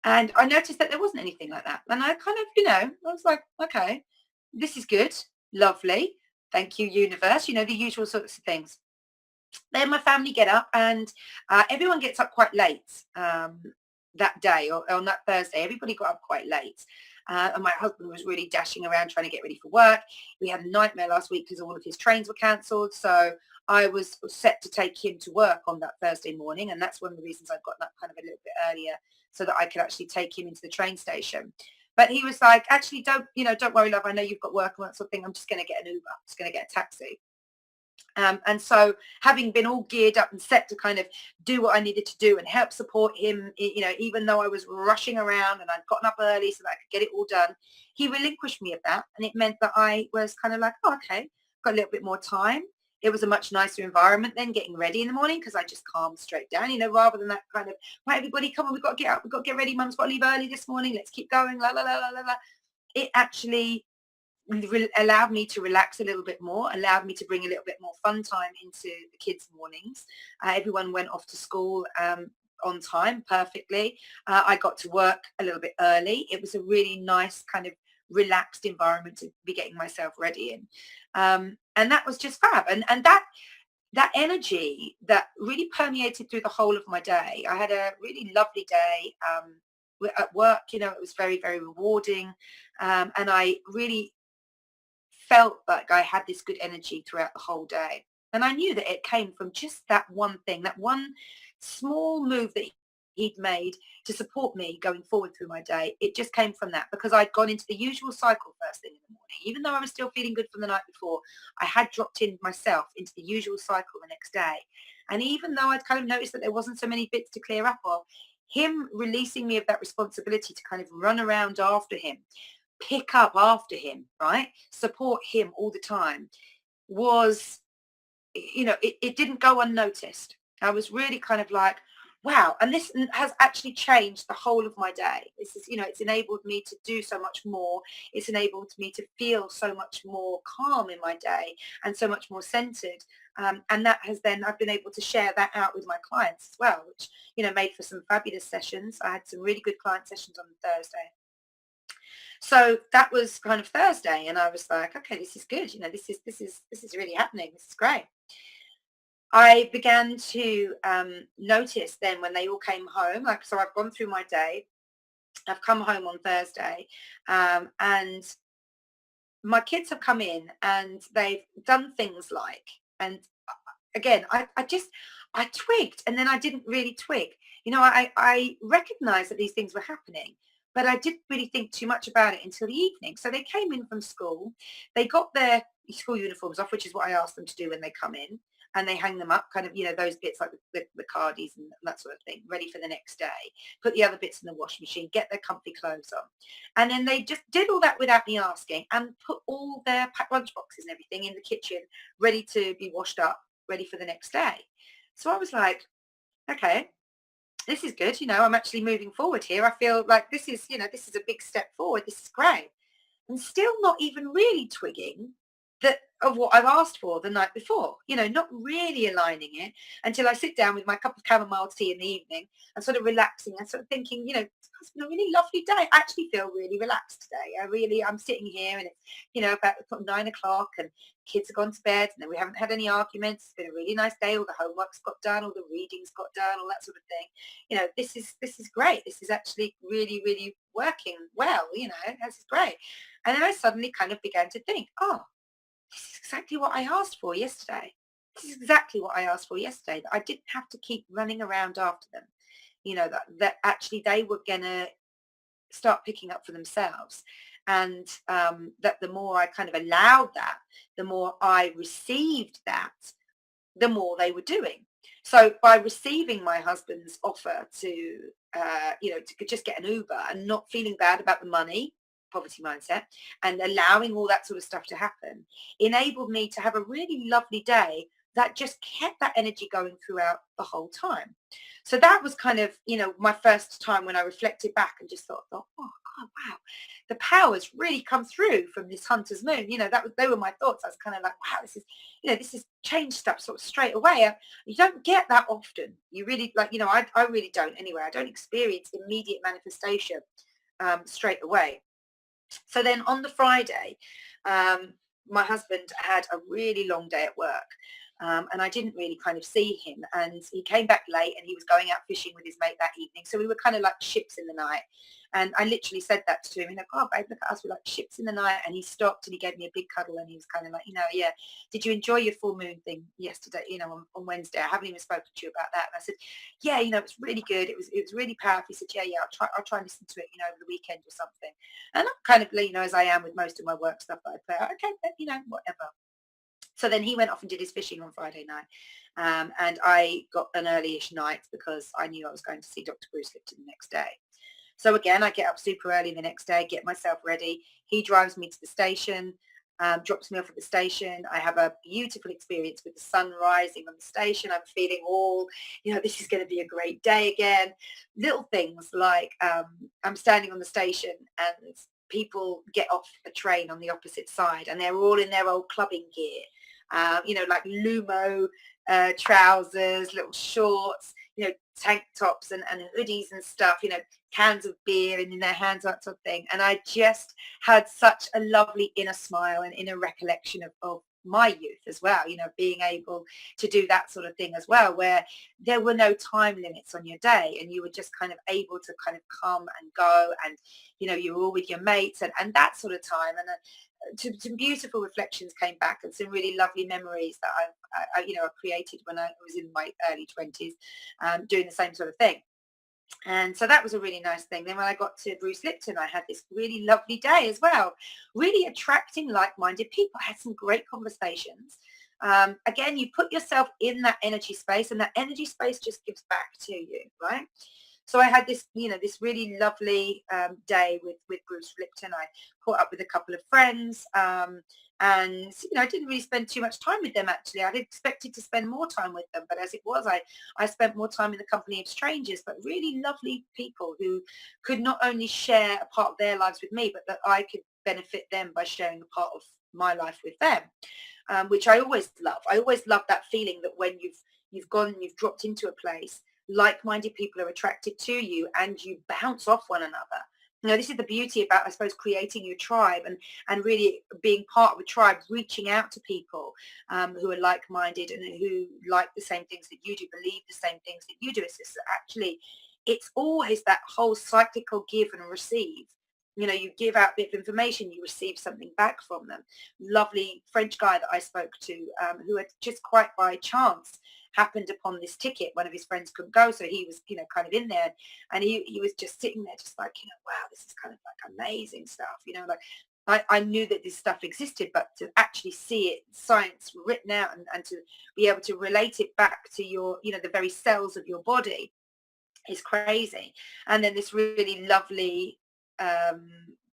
A: And I noticed that there wasn't anything like that. And I kind of, I was like, okay, this is good, lovely. Thank you, universe, the usual sorts of things. Then my family get up, and everyone gets up quite late that day, or on that Thursday. Everybody got up quite late. And my husband was really dashing around trying to get ready for work. We had a nightmare last week because all of his trains were cancelled. So I was set to take him to work on that Thursday morning. And that's one of the reasons I got up kind of a little bit earlier, so that I could actually take him into the train station. But he was like, actually, don't worry, love. I know you've got work and that sort of thing. I'm just going to get an Uber. I'm just going to get a taxi. And so having been all geared up and set to kind of do what I needed to do and help support him, even though I was rushing around and I'd gotten up early so that I could get it all done, he relinquished me of that. And it meant that I was kind of like, oh, okay, got a little bit more time. It was a much nicer environment then getting ready in the morning, because I just calmed straight down, rather than that kind of, right, everybody, come on, we've got to get up, we've got to get ready, mum's got to leave early this morning, let's keep going, la, la, la, la, la, la. It actually allowed me to relax a little bit more, allowed me to bring a little bit more fun time into the kids' mornings. Everyone went off to school on time, perfectly. I got to work a little bit early. It was a really nice kind of relaxed environment to be getting myself ready in. And that was just fab. And that energy that really permeated through the whole of my day. I had a really lovely day at work. It was very, very rewarding. And I really felt like I had this good energy throughout the whole day. And I knew that it came from just that one thing, that one small move that he'd made to support me going forward through my day. It just came from that, because I'd gone into the usual cycle first thing in the morning. Even though I was still feeling good from the night before, I had dropped in myself into the usual cycle the next day. And even though I'd kind of noticed that there wasn't so many bits to clear up of, him releasing me of that responsibility to kind of run around after him, pick up after him, right? Support him all the time was, it didn't go unnoticed. I was really kind of like, wow. And this has actually changed the whole of my day. This is, it's enabled me to do so much more. It's enabled me to feel so much more calm in my day and so much more centered. And that has then, I've been able to share that out with my clients as well, which, made for some fabulous sessions. I had some really good client sessions on Thursday. So that was kind of Thursday, and I was like, okay, this is good. This is really happening. This is great. I began to notice then when they all came home, so I've gone through my day. I've come home on Thursday, and my kids have come in and they've done things like, and again, I twigged, and then I didn't really twig. I recognized that these things were happening, but I didn't really think too much about it until the evening. So they came in from school. They got their school uniforms off, which is what I asked them to do when they come in. and they hang them up, kind of, those bits like the cardies and that sort of thing, ready for the next day. Put the other bits in the washing machine, get their comfy clothes on. And then they just did all that without me asking, and put all their packed lunch boxes and everything in the kitchen, ready to be washed up, ready for the next day. So I was like, okay, this is good. I'm actually moving forward here. I feel like this is a big step forward. This is great. And still not even really twigging that of what I've asked for the night before, not really aligning it until I sit down with my cup of chamomile tea in the evening and sort of relaxing and sort of thinking, it's been a really lovely day. I actually feel really relaxed today. I'm sitting here and it's, about 9 o'clock and kids have gone to bed and then we haven't had any arguments. It's been a really nice day. All the homework's got done, all the readings got done, all that sort of thing. This is great. This is actually really, really working well, this is great. And then I suddenly kind of began to think, oh, this is exactly what I asked for yesterday. This is exactly what I asked for yesterday, that I didn't have to keep running around after them. That actually they were going to start picking up for themselves. And that the more I kind of allowed that, the more I received that, the more they were doing. So by receiving my husband's offer to just get an Uber and not feeling bad about the money, poverty mindset, and allowing all that sort of stuff to happen, enabled me to have a really lovely day that just kept that energy going throughout the whole time. So that was kind of, my first time when I reflected back and just thought, oh God, wow, the powers really come through from this hunter's moon. They were my thoughts. I was kind of like, wow, this is change stuff sort of straight away. You don't get that often. You really I really don't anyway. I don't experience immediate manifestation straight away. So then on the Friday, my husband had a really long day at work. And I didn't really kind of see him, and he came back late and he was going out fishing with his mate that evening. So we were kind of like ships in the night. And I literally said that to him, oh babe, look at us, we're like ships in the night. And he stopped and he gave me a big cuddle and he was kind of like, yeah, did you enjoy your full moon thing yesterday, on Wednesday? I haven't even spoken to you about that. And I said, yeah, it's really good. It was really powerful. He said, yeah, I'll try and listen to it, over the weekend or something. And I'm kind of, as I am with most of my work stuff that I put out, okay, whatever. So then he went off and did his fishing on Friday night. And I got an early-ish night because I knew I was going to see Dr. Bruce Lipton the next day. So again, I get up super early the next day, get myself ready. He drives me to the station, drops me off at the station. I have a beautiful experience with the sun rising on the station. I'm feeling all, this is going to be a great day again. Little things like I'm standing on the station and people get off a train on the opposite side and they're all in their old clubbing gear. Like Lumo trousers, little shorts, tank tops and hoodies and stuff, cans of beer and in their hands, that sort of thing. And I just had such a lovely inner smile and inner recollection of my youth as well, being able to do that sort of thing as well, where there were no time limits on your day and you were just kind of able to kind of come and go, and you were all with your mates and that sort of time. And some beautiful reflections came back and some really lovely memories that I created when I was in my early 20s, doing the same sort of thing. And so that was a really nice thing. Then when I got to Bruce Lipton, I had this really lovely day as well, really attracting like-minded people. I had some great conversations. Again, you put yourself in that energy space and that energy space just gives back to you, right? So I had this, this really lovely day with Bruce Lipton. I caught up with a couple of friends, and I didn't really spend too much time with them. Actually, I'd expected to spend more time with them, but as it was, I spent more time in the company of strangers, but really lovely people who could not only share a part of their lives with me, but that I could benefit them by sharing a part of my life with them, which I always love. I always love that feeling that when you've gone and you've dropped into a place, like-minded people are attracted to you and you bounce off one another. This is the beauty about, I suppose, creating your tribe and really being part of a tribe, reaching out to people who are like-minded and who like the same things that you do, believe the same things that you do. It's just actually, it's always that whole cyclical give and receive. You give out a bit of information, you receive something back from them. Lovely French guy that I spoke to who had just quite by chance happened upon this ticket. One of his friends couldn't go, so he was, kind of in there, and he was just sitting there just like, wow, this is kind of like amazing stuff, like I knew that this stuff existed, but to actually see it, science written out, and to be able to relate it back to your, the very cells of your body is crazy. And then this really lovely um,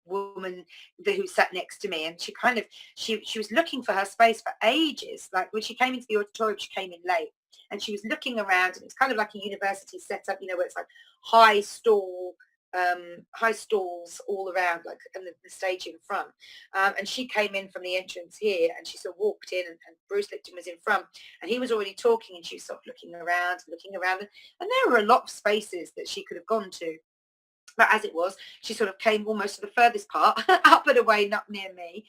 A: woman who sat next to me, and she kind of, she was looking for her space for ages. Like when she came into the auditorium, she came in late, and she was looking around, and it's kind of like a university setup, where it's like high stall high stalls all around, like, and the stage in front. And she came in from the entrance here, and she sort of walked in, and Bruce Lipton was in front, and he was already talking, and she was sort of looking around, and there were a lot of spaces that she could have gone to. But as it was, she sort of came almost to the furthest part, up and away, not near me,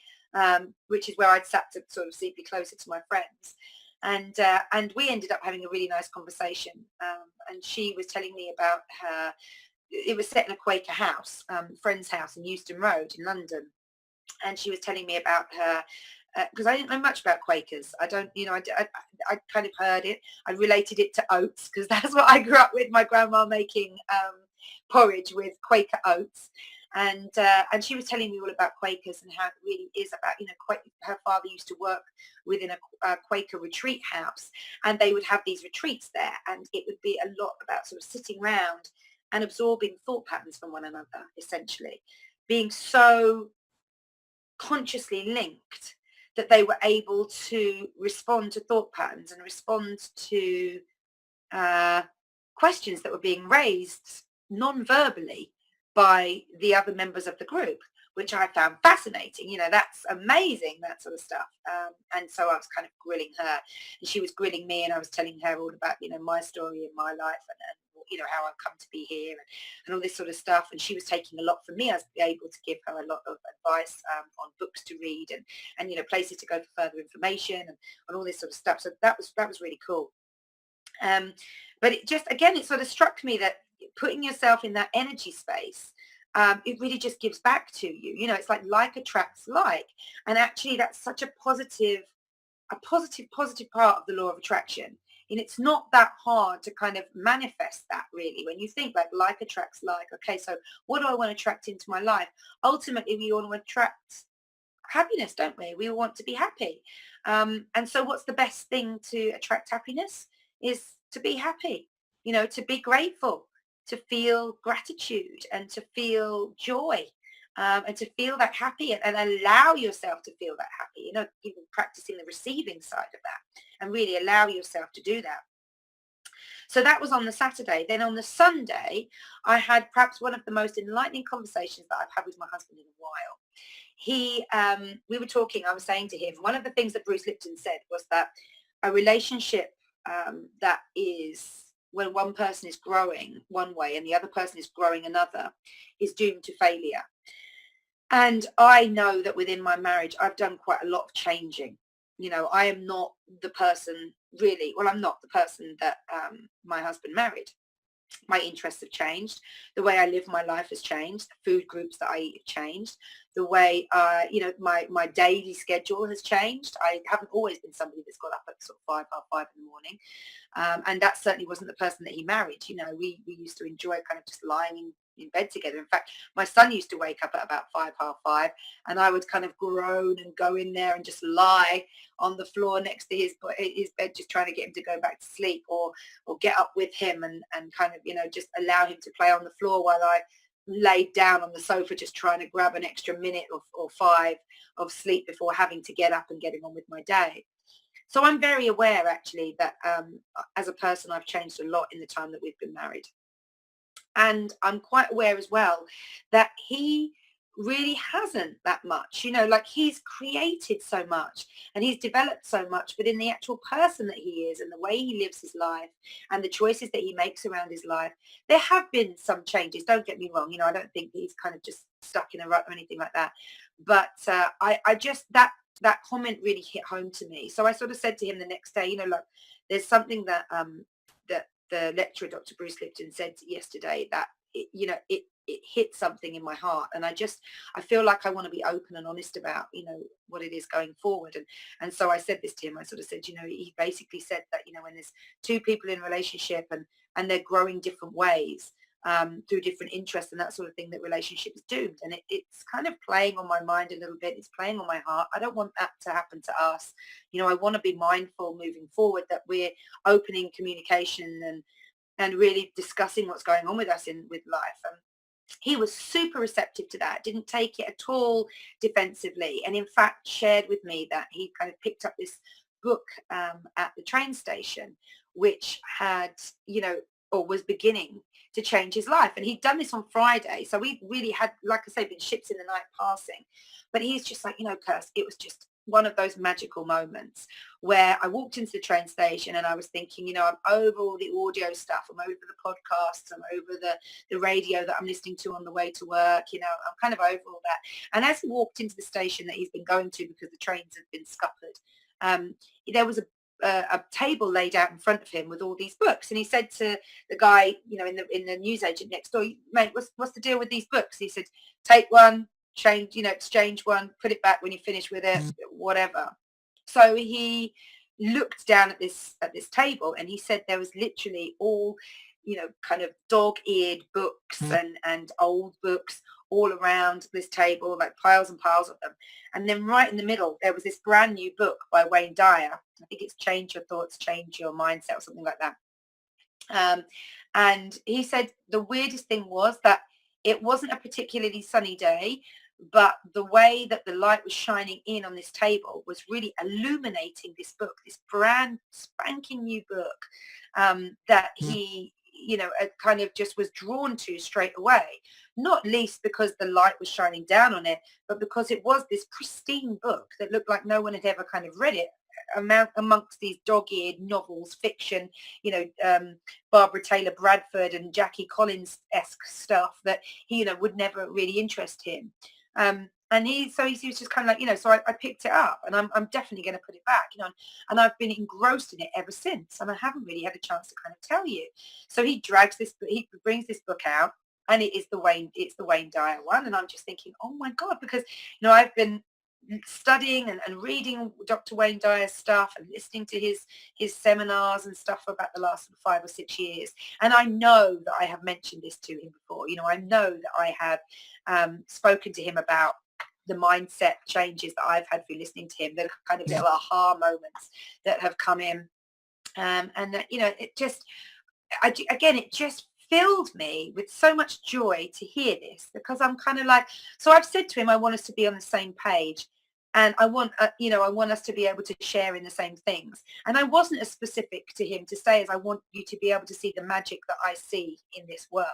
A: which is where I'd sat to sort of be closer to my friends. And we ended up having a really nice conversation. And she was telling me about her. It was set in a Quaker house, friend's house in Euston Road in London. And she was telling me about her, because I didn't know much about Quakers. I don't, I kind of heard it. I related it to oats, because that's what I grew up with, my grandma making porridge with Quaker oats. And she was telling me all about Quakers and how it really is about, her father used to work within a Quaker retreat house, and they would have these retreats there, and it would be a lot about sort of sitting around and absorbing thought patterns from one another, essentially, being so consciously linked that they were able to respond to thought patterns and respond to questions that were being raised non-verbally by the other members of the group, which I found fascinating. That's amazing, that sort of stuff. And so I was kind of grilling her, and she was grilling me, and I was telling her all about, my story and my life, and how I've come to be here, and all this sort of stuff. And she was taking a lot from me. I was able to give her a lot of advice on books to read, and places to go for further information, and all this sort of stuff. So that was really cool. But it just, again, it sort of struck me that putting yourself in that energy space, it really just gives back to you. It's like attracts like. And actually, that's such a positive part of the law of attraction. And it's not that hard to kind of manifest that, really. When you think like attracts like, okay, so what do I want to attract into my life? Ultimately, we want to attract happiness, don't we? We want to be happy. And so what's the best thing to attract happiness is to be happy, to be grateful, to feel gratitude, and to feel joy, and to feel that happy, and allow yourself to feel that happy, even practicing the receiving side of that, and really allow yourself to do that. So that was on the Saturday. Then on the Sunday, I had perhaps one of the most enlightening conversations that I've had with my husband in a while. We were talking, I was saying to him, one of the things that Bruce Lipton said was that a relationship that is, when one person is growing one way and the other person is growing another, is doomed to failure. And I know that within my marriage, I've done quite a lot of changing. I am not the person really, well, I'm not the person that my husband married. My interests have changed. The way I live my life has changed. The food groups that I eat have changed. The way, my daily schedule has changed. I haven't always been somebody that's got up at sort of 5:30 in the morning. And that certainly wasn't the person that he married. We used to enjoy kind of just lying in bed together. In fact, my son used to wake up at about 5:30, and I would kind of groan and go in there and just lie on the floor next to his bed, just trying to get him to go back to sleep, or get up with him and kind of, just allow him to play on the floor while I laid down on the sofa, just trying to grab an extra minute or 5 of sleep before having to get up and getting on with my day. So I'm very aware, actually, that as a person, I've changed a lot in the time that we've been married. And I'm quite aware as well that he really hasn't that much, he's created so much and he's developed so much within the actual person that he is, and the way he lives his life and the choices that he makes around his life. There have been some changes, don't get me wrong. I don't think he's kind of just stuck in a rut or anything like that. But I just, that comment really hit home to me. So I sort of said to him the next day, look, there's something that that the lecturer, Dr. Bruce Lipton, said yesterday that it hit something in my heart, and I feel like I want to be open and honest about what it is going forward. And so I said this to him. I sort of said, he basically said that when there's two people in a relationship and they're growing different ways, through different interests and that sort of thing, that relationship is doomed. And it's kind of playing on my mind a little bit. It's playing on my heart. I don't want that to happen to us. I want to be mindful moving forward that we're opening communication and really discussing what's going on with us with life. He was super receptive to that, didn't take it at all defensively, and in fact shared with me that he kind of picked up this book at the train station, which had, or was beginning to change his life. And he'd done this on Friday. So we really had, like I say, been ships in the night passing. But he's just like, Kirst, it was just one of those magical moments where I walked into the train station and I was thinking, I'm over all the audio stuff. I'm over the podcasts. I'm over the radio that I'm listening to on the way to work. I'm kind of over all that. And as he walked into the station that he's been going to because the trains have been scuppered, there was a table laid out in front of him with all these books. And he said to the guy, in the newsagent next door, mate, what's the deal with these books? He said, take one, change, exchange one, put it back when you finish with it, whatever. So he looked down at this table and he said there was literally all, kind of dog-eared books and old books all around this table, like piles and piles of them. And then right in the middle, there was this brand new book by Wayne Dyer. I think it's Change Your Thoughts, Change Your Mindset or something like that. And he said the weirdest thing was that it wasn't a particularly sunny day, but the way that the light was shining in on this table was really illuminating this book, this brand spanking new book that he, kind of just was drawn to straight away, not least because the light was shining down on it, but because it was this pristine book that looked like no one had ever kind of read it amongst these dog-eared novels, fiction, Barbara Taylor Bradford and Jackie Collins-esque stuff that he, would never really interest him. And he was just kind of like, so I picked it up and I'm definitely going to put it back, and I've been engrossed in it ever since. And I haven't really had a chance to kind of tell you. So he brings this book out, and it's the Wayne Dyer one. And I'm just thinking, oh my God, because, I've been studying and reading Dr. Wayne Dyer's stuff and listening to his seminars and stuff for about the last 5 or 6 years. And I know that I have mentioned this to him before. I know that I have spoken to him about the mindset changes that I've had through listening to him, that are kind of little aha moments that have come in. And that, it just filled me with so much joy to hear this, because I'm kind of like, so I've said to him, I want us to be on the same page. And I want, I want us to be able to share in the same things. And I wasn't as specific to him to say as I want you to be able to see the magic that I see in this world.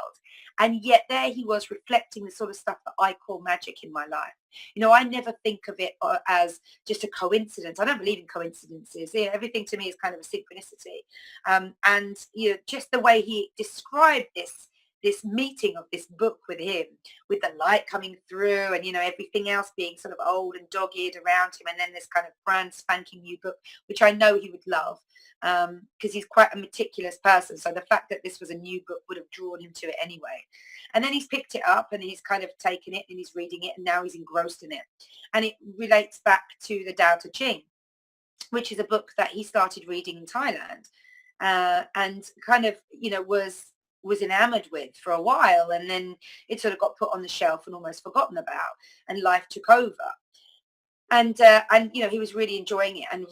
A: And yet there he was reflecting the sort of stuff that I call magic in my life. I never think of it as just a coincidence. I don't believe in coincidences. Everything to me is kind of a synchronicity. And, just the way he described this meeting of this book with him, with the light coming through and, everything else being sort of old and dog-eared around him. And then this kind of brand spanking new book, which I know he would love because he's quite a meticulous person. So the fact that this was a new book would have drawn him to it anyway. And then he's picked it up and he's kind of taken it and he's reading it, and now he's engrossed in it. And it relates back to the Tao Te Ching, which is a book that he started reading in Thailand and kind of, was enamored with for a while, and then it sort of got put on the shelf and almost forgotten about, and life took over. And he was really enjoying it and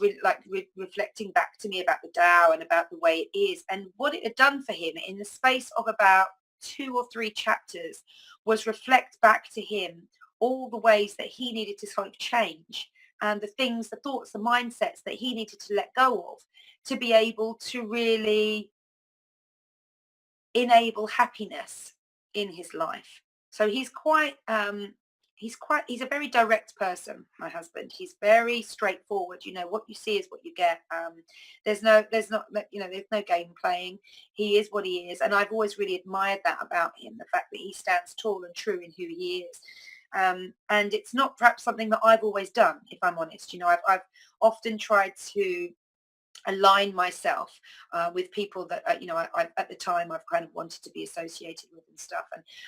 A: reflecting back to me about the Tao and about the way it is, and what it had done for him in the space of about 2 or 3 chapters was reflect back to him all the ways that he needed to sort of change, and the things, the thoughts, the mindsets that he needed to let go of to be able to really enable happiness in his life. So he's he's a very direct person, my husband. He's very straightforward. What you see is what you get. There's no game playing. He is what he is. And I've always really admired that about him, the fact that he stands tall and true in who he is. And it's not perhaps something that I've always done, if I'm honest. I've often tried to align myself with people that I at the time I've kind of wanted to be associated with and stuff,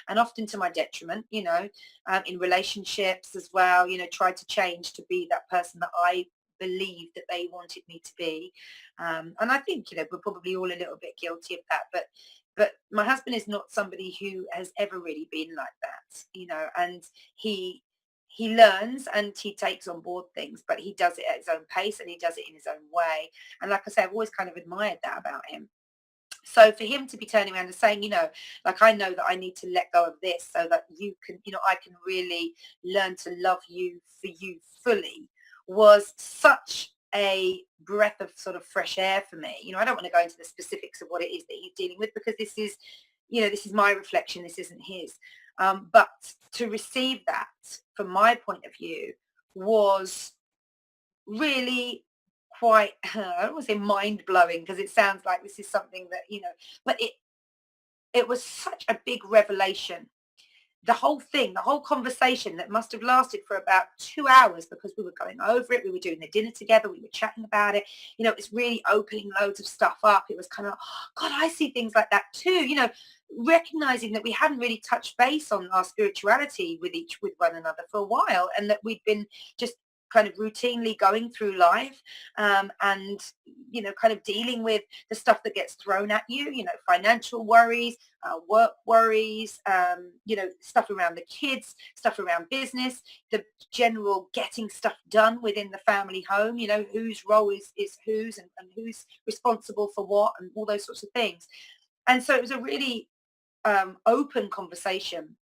A: and often to my detriment, in relationships as well, tried to change to be that person that I believed that they wanted me to be, and I think we're probably all a little bit guilty of that, but But my husband is not somebody who has ever really been like that, and he he learns and he takes on board things, but he does it at his own pace and he does it in his own way. And like I say, I've always kind of admired that about him. So for him to be turning around and saying, like, I know that I need to let go of this so that you can, I can really learn to love you for you fully, was such a breath of sort of fresh air for me. I don't want to go into the specifics of what it is that he's dealing with, because this is my reflection. This isn't his. But to receive that from my point of view was really quite, I don't want to say mind blowing, because it sounds like this is something that, but it was such a big revelation. The whole thing, the whole conversation that must have lasted for about 2 hours, because we were going over it. We were doing the dinner together. We were chatting about it. It's really opening loads of stuff up. It was kind of, oh, God, I see things like that too. Recognizing that we hadn't really touched base on our spirituality with one another for a while, and that we'd been just kind of routinely going through life, and kind of dealing with the stuff that gets thrown at you, financial worries, work worries, stuff around the kids, stuff around business, the general getting stuff done within the family home, whose role is whose, and who's responsible for what, and all those sorts of things. And so it was a really open conversation,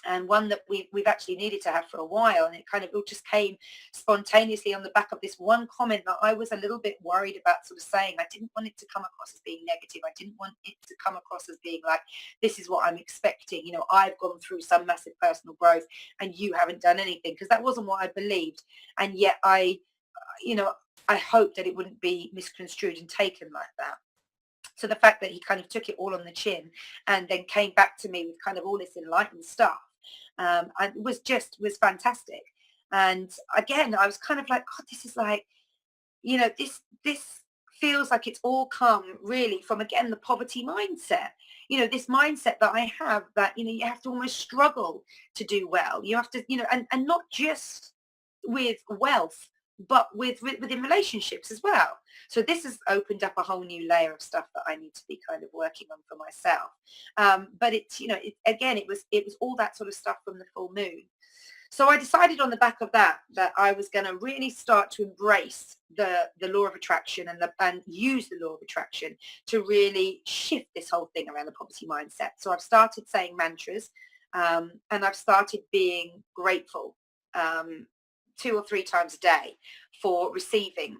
A: and one that we've actually needed to have for a while. And it kind of all just came spontaneously on the back of this one comment that I was a little bit worried about sort of saying. I didn't want it to come across as being negative. I didn't want it to come across as being like, this is what I'm expecting. I've gone through some massive personal growth and you haven't done anything, because that wasn't what I believed. And yet I hoped that it wouldn't be misconstrued and taken like that. So the fact that he kind of took it all on the chin and then came back to me with kind of all this enlightened stuff, and was fantastic. And again, I was kind of like, God, this is like, this feels like it's all come really from, again, the poverty mindset. This mindset that I have, that, you have to almost struggle to do well. You have to, and not just with wealth, but within relationships as well. So this has opened up a whole new layer of stuff that I need to be kind of working on for myself. But it's, again, it was all that sort of stuff from the full moon. So I decided on the back of that I was going to really start to embrace the law of attraction, and use the law of attraction to really shift this whole thing around the poverty mindset. So I've started saying mantras, and I've started being grateful 2 or 3 times a day for receiving,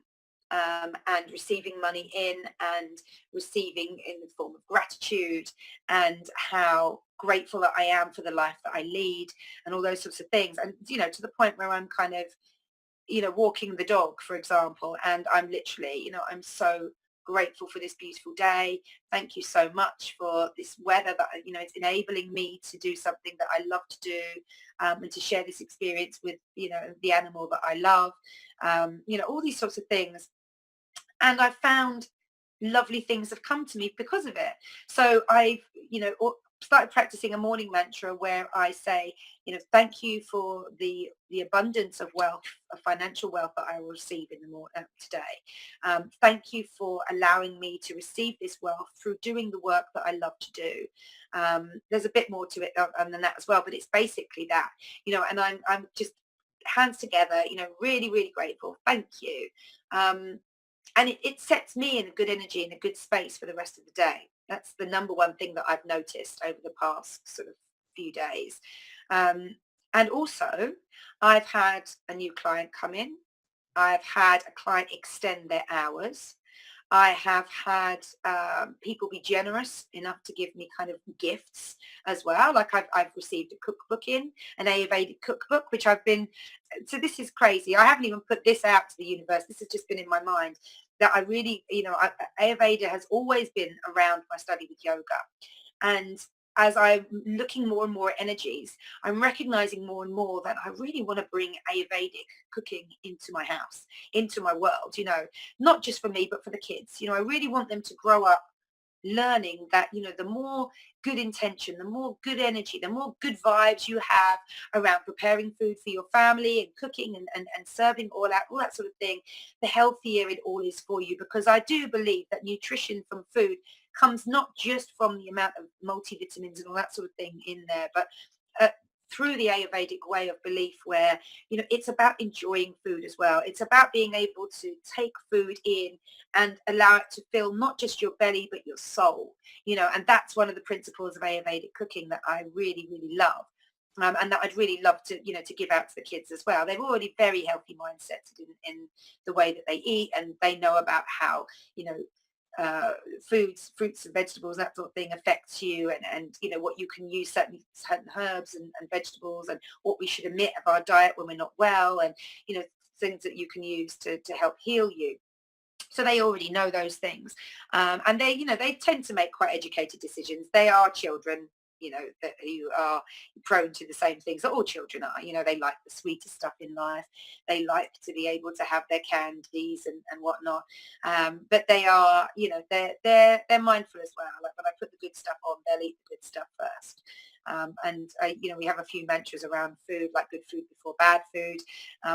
A: and receiving money in, and receiving in the form of gratitude, and how grateful that I am for the life that I lead, and all those sorts of things. And, to the point where I'm kind of, walking the dog, for example, and I'm literally, I'm so grateful for this beautiful day. Thank you so much for this weather that, it's enabling me to do something that I love to do, and to share this experience with, the animal that I love, all these sorts of things. And I found lovely things have come to me because of it. So I've, started practicing a morning mantra where I say, thank you for the abundance of wealth, of financial wealth that I will receive in the morning today. Thank you for allowing me to receive this wealth through doing the work that I love to do. There's a bit more to it than that as well, but it's basically that, and I'm just hands together, really, really grateful. Thank you. And it sets me in a good energy, in a good space for the rest of the day. That's the number one thing that I've noticed over the past sort of few days. And also, I've had a new client come in. I've had a client extend their hours. I have had people be generous enough to give me kind of gifts as well. Like I've received a cookbook in, an Ayurvedic cookbook, which so this is crazy. I haven't even put this out to the universe. This has just been in my mind, that I really, Ayurveda has always been around my study with yoga. And as I'm looking more and more at energies, I'm recognizing more and more that I really want to bring Ayurvedic cooking into my house, into my world, not just for me, but for the kids. I really want them to grow up learning that, the more good intention, the more good energy, the more good vibes you have around preparing food for your family and cooking and serving all that sort of thing, the healthier it all is for you. Because I do believe that nutrition from food comes not just from the amount of multivitamins and all that sort of thing in there, but uh, through the Ayurvedic way of belief, where it's about enjoying food as well. It's about being able to take food in and allow it to fill not just your belly but your soul. And that's one of the principles of Ayurvedic cooking that I really, really love. And that I'd really love to give out to the kids as well. They've already very healthy mindsets in the way that they eat, and they know about how, foods, fruits and vegetables, that sort of thing affects you, and what you can use, certain herbs and vegetables, and what we should omit of our diet when we're not well, and things that you can use to help heal you. So they already know those things, and they tend to make quite educated decisions. They are children, who are prone to the same things that all children are. They like the sweeter stuff in life. They like to be able to have their candies and whatnot. But they are, they're mindful as well. Like when I put the good stuff on, they'll eat the good stuff first. We have a few mantras around food, like good food before bad food,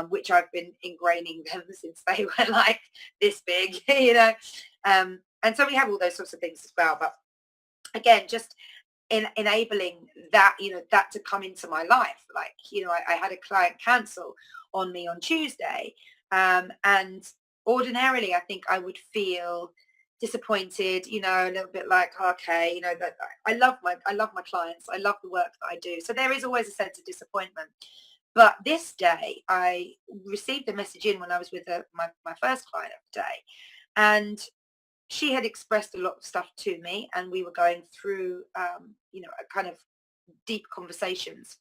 A: which I've been ingraining them since they were like this big, and so we have all those sorts of things as well. But again, just enabling that, that to come into my life. Like, I had a client cancel on me on Tuesday, and ordinarily I think I would feel disappointed, a little bit like, okay, that I love my clients, I love the work that I do, so there is always a sense of disappointment. But this day I received a message in when I was with my first client of the day, and she had expressed a lot of stuff to me, and we were going through, a kind of deep conversations,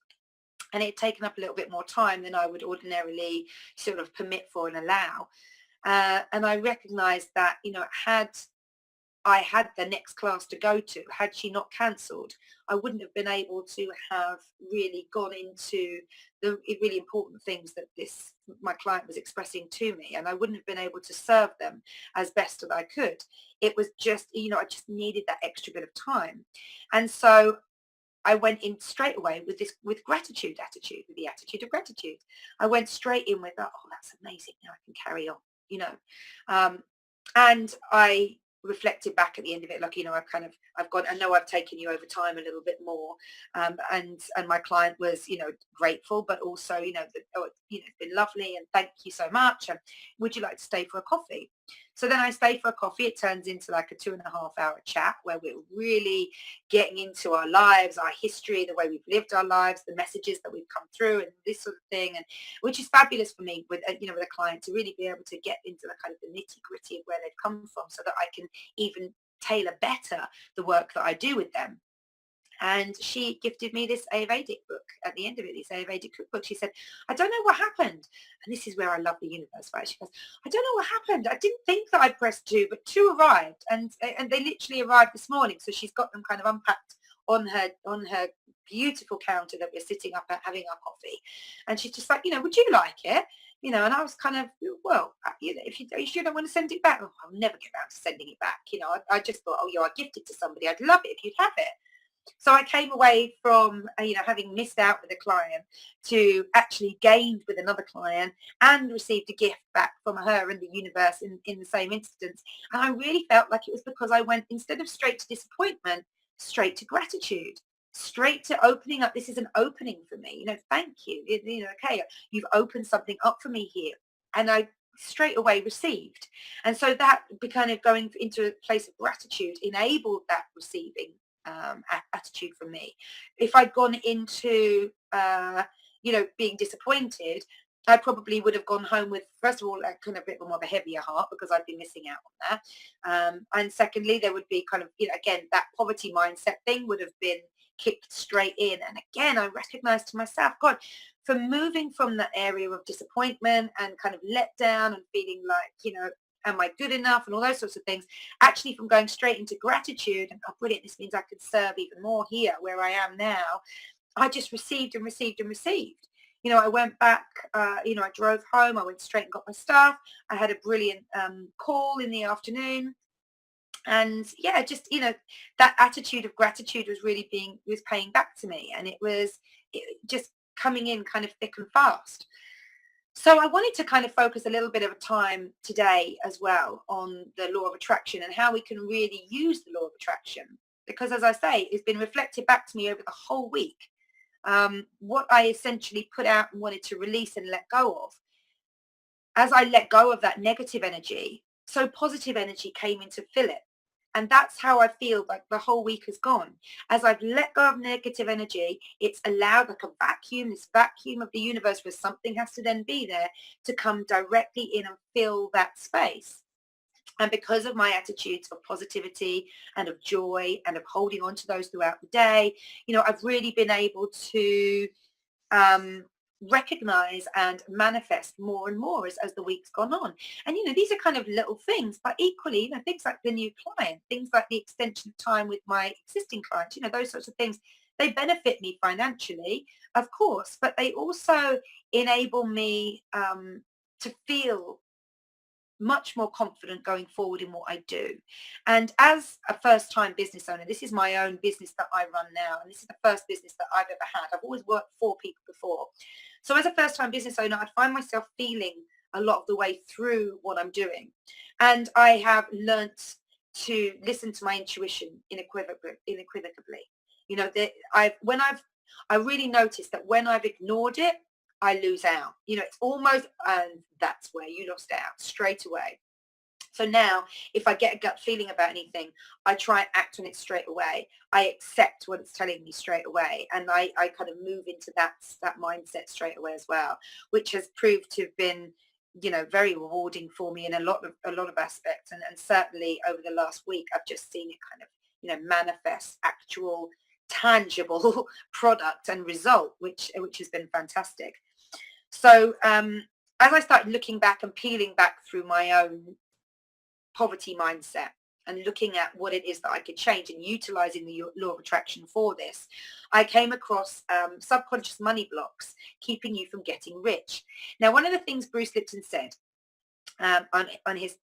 A: and it had taken up a little bit more time than I would ordinarily sort of permit for and allow. And I recognized that, had I had the next class to go to, had she not cancelled, I wouldn't have been able to have really gone into the really important things that my client was expressing to me, and I wouldn't have been able to serve them as best as I could. It was just, I just needed that extra bit of time. And so I went in straight away with gratitude attitude, with the attitude of gratitude. I went straight in with, oh, that's amazing. Now I can carry on, and I reflected back at the end of it, like, I know I've taken you over time a little bit more, and my client was, grateful, but also, it's been lovely, and thank you so much, and would you like to stay for a coffee? So then I stayed for a coffee. It turns into like a 2.5-hour chat where we're really getting into our lives, our history, the way we've lived our lives, the messages that we've come through, and this sort of thing, and which is fabulous for me with with a client, to really be able to get into the kind of the nitty gritty of where they've come from, so that I can even tailor better the work that I do with them. And she gifted me this Ayurvedic book at the end of it, this Ayurvedic cookbook. She said, I don't know what happened. And this is where I love the universe, right? She goes, I don't know what happened. I didn't think that I pressed 2, but 2 arrived. And they literally arrived this morning. So she's got them kind of unpacked on her beautiful counter that we're sitting up at having our coffee. And she's just like, would you like it? And I was kind of, well, if you don't want to send it back, I'll never get around to sending it back. I just thought, I gifted to somebody. I'd love it if you'd have it. So I came away from, having missed out with a client, to actually gained with another client and received a gift back from her and the universe in the same instance. And I really felt like it was because I went, instead of straight to disappointment, straight to gratitude, straight to opening up. This is an opening for me. Thank you. Okay, you've opened something up for me here. And I straight away received. And so that kind of going into a place of gratitude enabled that receiving attitude from me. If I'd gone into being disappointed, I probably would have gone home with, first of all, a kind of bit more of a heavier heart, because I'd be missing out on that, and secondly, there would be kind of, again, that poverty mindset thing would have been kicked straight in. And again, I recognized to myself, God, for moving from that area of disappointment and kind of let down and feeling like, am I good enough and all those sorts of things, actually from going straight into gratitude and, oh, brilliant, this means I could serve even more here where I am now. I just received and received and received. I went back, I drove home, I went straight and got my stuff. I had a brilliant call in the afternoon. And yeah, just, that attitude of gratitude was really was paying back to me. And it was just coming in kind of thick and fast. So I wanted to kind of focus a little bit of time today as well on the law of attraction and how we can really use the law of attraction. Because as I say, it's been reflected back to me over the whole week. What I essentially put out and wanted to release and let go of. As I let go of that negative energy, so positive energy came in to fill it. And that's how I feel like the whole week has gone. As I've let go of negative energy, it's allowed like a vacuum, this vacuum of the universe where something has to then be there to come directly in and fill that space. And because of my attitudes of positivity and of joy and of holding on to those throughout the day, I've really been able to recognize and manifest more and more as the week's gone on. And these are kind of little things, but equally, things like the new client, things like the extension of time with my existing clients, those sorts of things, they benefit me financially, of course, but they also enable me to feel much more confident going forward in what I do. And as a first-time business owner, this is my own business that I run now, and this is the first business that I've ever had. I've always worked for people before. So as a first-time business owner, I find myself feeling a lot of the way through what I'm doing. And I have learnt to listen to my intuition unequivocally. I really noticed that when I've ignored it, I lose out. It's almost, and that's where you lost out straight away. So now if I get a gut feeling about anything, I try and act on it straight away. I accept what it's telling me straight away. And I kind of move into that mindset straight away as well, which has proved to have been, very rewarding for me in a lot of aspects. And certainly over the last week, I've just seen it kind of, manifest actual tangible product and result, which has been fantastic. So as I started looking back and peeling back through my own poverty mindset and looking at what it is that I could change and utilizing the law of attraction for this, I came across subconscious money blocks keeping you from getting rich. Now, one of the things Bruce Lipton said on his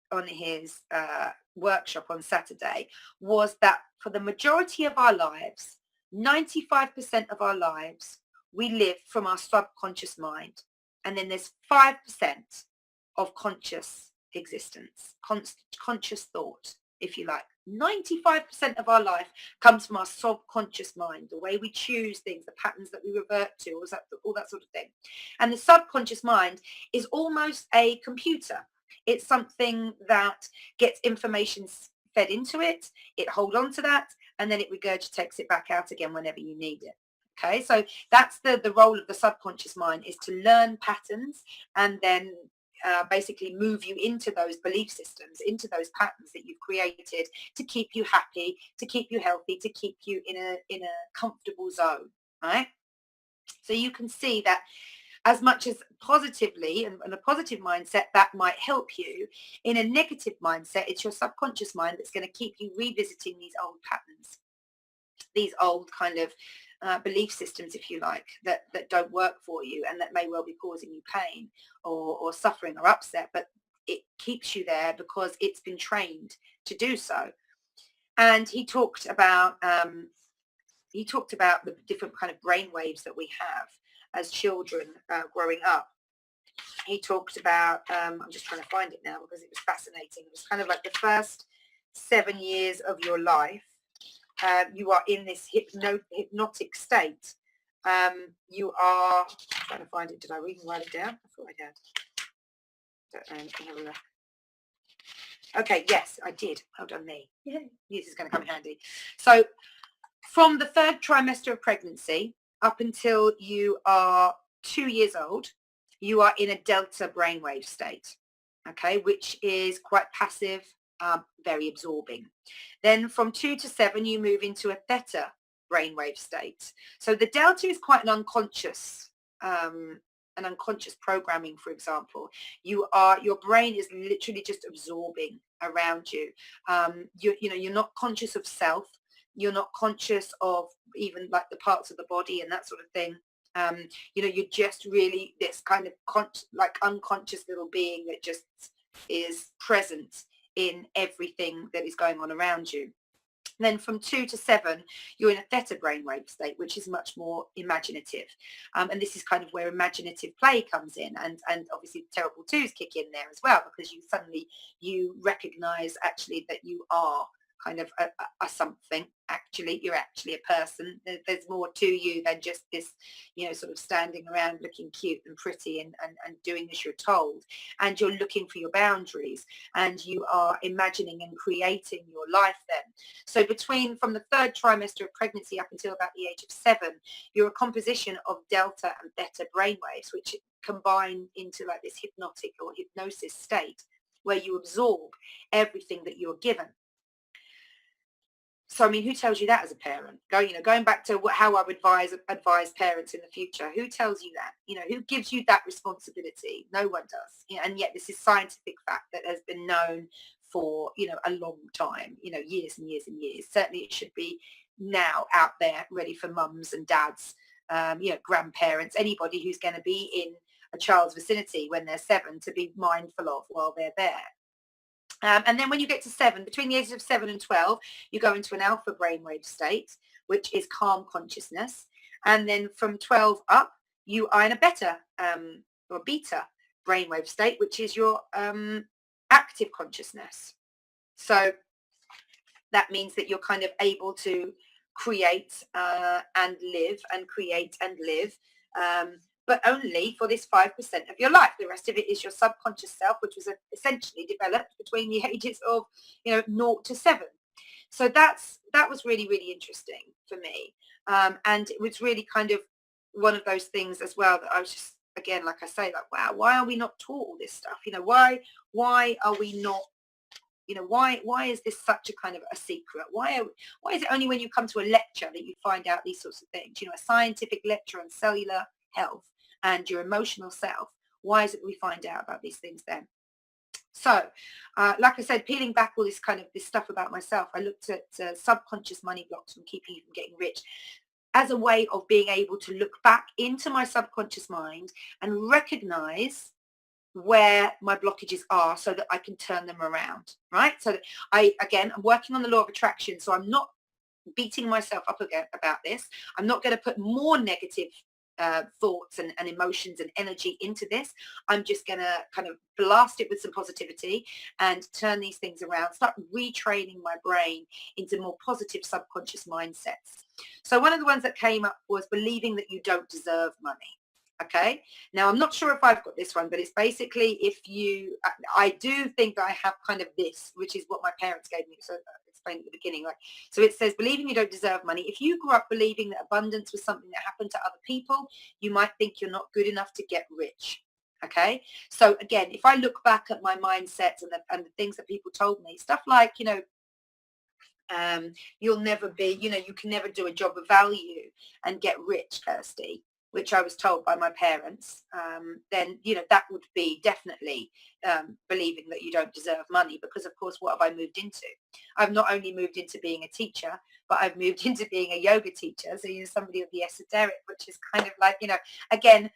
A: workshop on Saturday was that for the majority of our lives, 95% of our lives, we live from our subconscious mind. And then there's 5% of conscious existence, conscious thought, if you like. 95% of our life comes from our subconscious mind, the way we choose things, the patterns that we revert to, all that sort of thing. And the subconscious mind is almost a computer. It's something that gets information fed into it, it holds on to that, and then it regurgitates it back out again whenever you need it. Okay, so that's the role of the subconscious mind, is to learn patterns and then basically move you into those belief systems, into those patterns that you've created to keep you happy, to keep you healthy, to keep you in a comfortable zone, right? So you can see that as much as positively and a positive mindset that might help you, in a negative mindset, it's your subconscious mind that's going to keep you revisiting these old patterns, these old kind of belief systems, if you like, that don't work for you and that may well be causing you pain or suffering or upset, but it keeps you there because it's been trained to do so. And he talked about the different kind of brain waves that we have as children growing up. He talked about, I'm just trying to find it now because it was fascinating. It was kind of like the first 7 years of your life. You are in this hypnotic state. You are, I'm trying to find it. Did I even write it down? I thought I did. Have a look. Okay, yes, I did. Well done me. Yeah. This is going to come in handy. So from the 3rd trimester of pregnancy up until you are 2 years old, you are in a delta brainwave state, okay, which is quite passive, very absorbing. Then from 2 to 7, you move into a theta brainwave state. So the delta is quite an unconscious programming, for example. Your brain is literally just absorbing around you. You're not conscious of self. You're not conscious of even like the parts of the body and that sort of thing. You're just really this kind of unconscious little being that just is present in everything that is going on around you. Then from 2 to 7, you're in a theta brainwave state, which is much more imaginative. And this is kind of where imaginative play comes in. And obviously terrible twos kick in there as well, because you recognize actually that you are kind of a something. Actually, you're actually a person. There's more to you than just this, sort of standing around looking cute and pretty and doing as you're told. And you're looking for your boundaries, and you are imagining and creating your life then. So from the 3rd trimester of pregnancy up until about the age of 7, you're a composition of delta and theta brainwaves, which combine into like this hypnotic or hypnosis state where you absorb everything that you're given. So, I mean, who tells you that as a parent? Going back to how I would advise parents in the future, who tells you that? Who gives you that responsibility? No one does. And yet this is scientific fact that has been known for, a long time, years and years and years. Certainly it should be now out there ready for mums and dads, grandparents, anybody who's going to be in a child's vicinity when they're 7 to be mindful of while they're there. And then when you get to 7, between the ages of 7 and 12, you go into an alpha brainwave state, which is calm consciousness. And then from 12 up, you are in a beta or beta brainwave state, which is your active consciousness. So that means that you're kind of able to create and live and create and live, but only for this 5% of your life. The rest of it is your subconscious self, which was essentially developed between the ages of 0 to 7. So that was really, really interesting for me, and it was really kind of one of those things as well that I was just, again, like I say, like, wow, why are we not taught all this stuff? Why are we not? Why is this such a kind of a secret? Why is it only when you come to a lecture that you find out these sorts of things? A scientific lecture on cellular health and your emotional self. Why is it we find out about these things then? So, like I said, peeling back all this stuff about myself, I looked at subconscious money blocks from keeping you from getting rich as a way of being able to look back into my subconscious mind and recognize where my blockages are so that I can turn them around, right? So that I'm working on the law of attraction, so I'm not beating myself up again about this. I'm not going to put more negative thoughts and emotions and energy into this. I'm just going to kind of blast it with some positivity and turn these things around, start retraining my brain into more positive subconscious mindsets. So one of the ones that came up was believing that you don't deserve money. Okay, now I'm not sure if I've got this one, but it's basically I do think that I have kind of this, which is what my parents gave me. So I explained at the beginning, so it says, believing you don't deserve money. If you grew up believing that abundance was something that happened to other people, you might think you're not good enough to get rich. Okay, so again, if I look back at my mindsets and the things that people told me, stuff like, you'll never be, you can never do a job of value and get rich, Kirsty, which I was told by my parents, then, that would be definitely believing that you don't deserve money, because, of course, what have I moved into? I've not only moved into being a teacher, but I've moved into being a yoga teacher. So you're somebody of the esoteric, which is kind of like, again,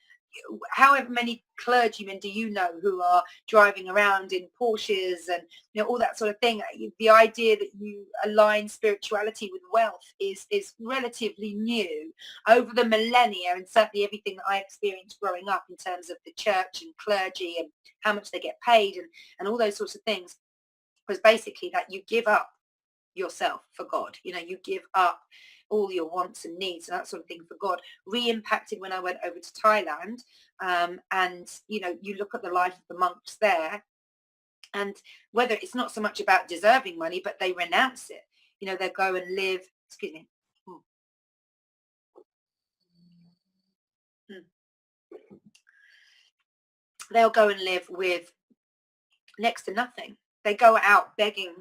A: however many clergymen do you know who are driving around in Porsches and all that sort of thing? The idea that you align spirituality with wealth is relatively new over the millennia, and certainly everything that I experienced growing up in terms of the church and clergy and how much they get paid and all those sorts of things was basically that you give up yourself for God. You give up all your wants and needs and that sort of thing for God. Re-impacted when I went over to Thailand, and you look at the life of the monks there, and whether it's not so much about deserving money, but they renounce it. They go and live, excuse me, they'll go and live with next to nothing. They go out begging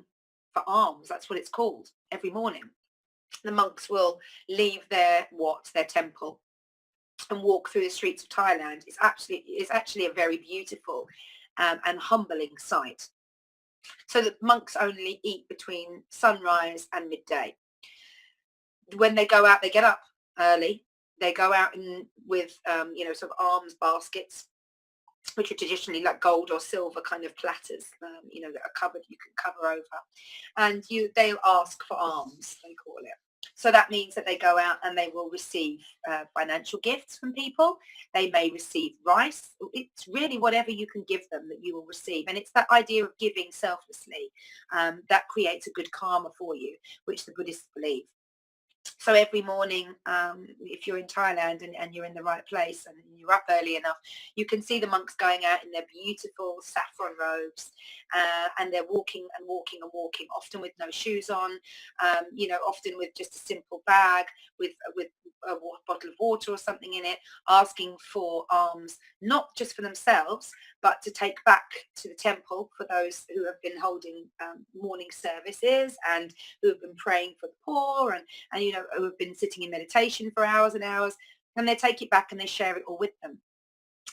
A: for alms, that's what it's called, every morning. The monks will leave their temple and walk through the streets of Thailand. It's actually a very beautiful and humbling sight. So the monks only eat between sunrise and midday. When they go out, they get up early. They go out with sort of alms baskets, which are traditionally like gold or silver kind of platters, you know, that are covered, you can cover over. And they'll ask for alms, they call it. So that means that they go out and they will receive financial gifts from people. They may receive rice. It's really whatever you can give them that you will receive. And it's that idea of giving selflessly that creates a good karma for you, which the Buddhists believe. So every morning, if you're in Thailand and you're in the right place and you're up early enough, you can see the monks going out in their beautiful saffron robes, and they're walking and walking and walking, often with no shoes on, you know, often with just a simple bag with a bottle of water or something in it, asking for alms, not just for themselves, but to take back to the temple for those who have been holding morning services and who have been praying for the poor and you know, who have been sitting in meditation for hours and hours, and they take it back and they share it all with them.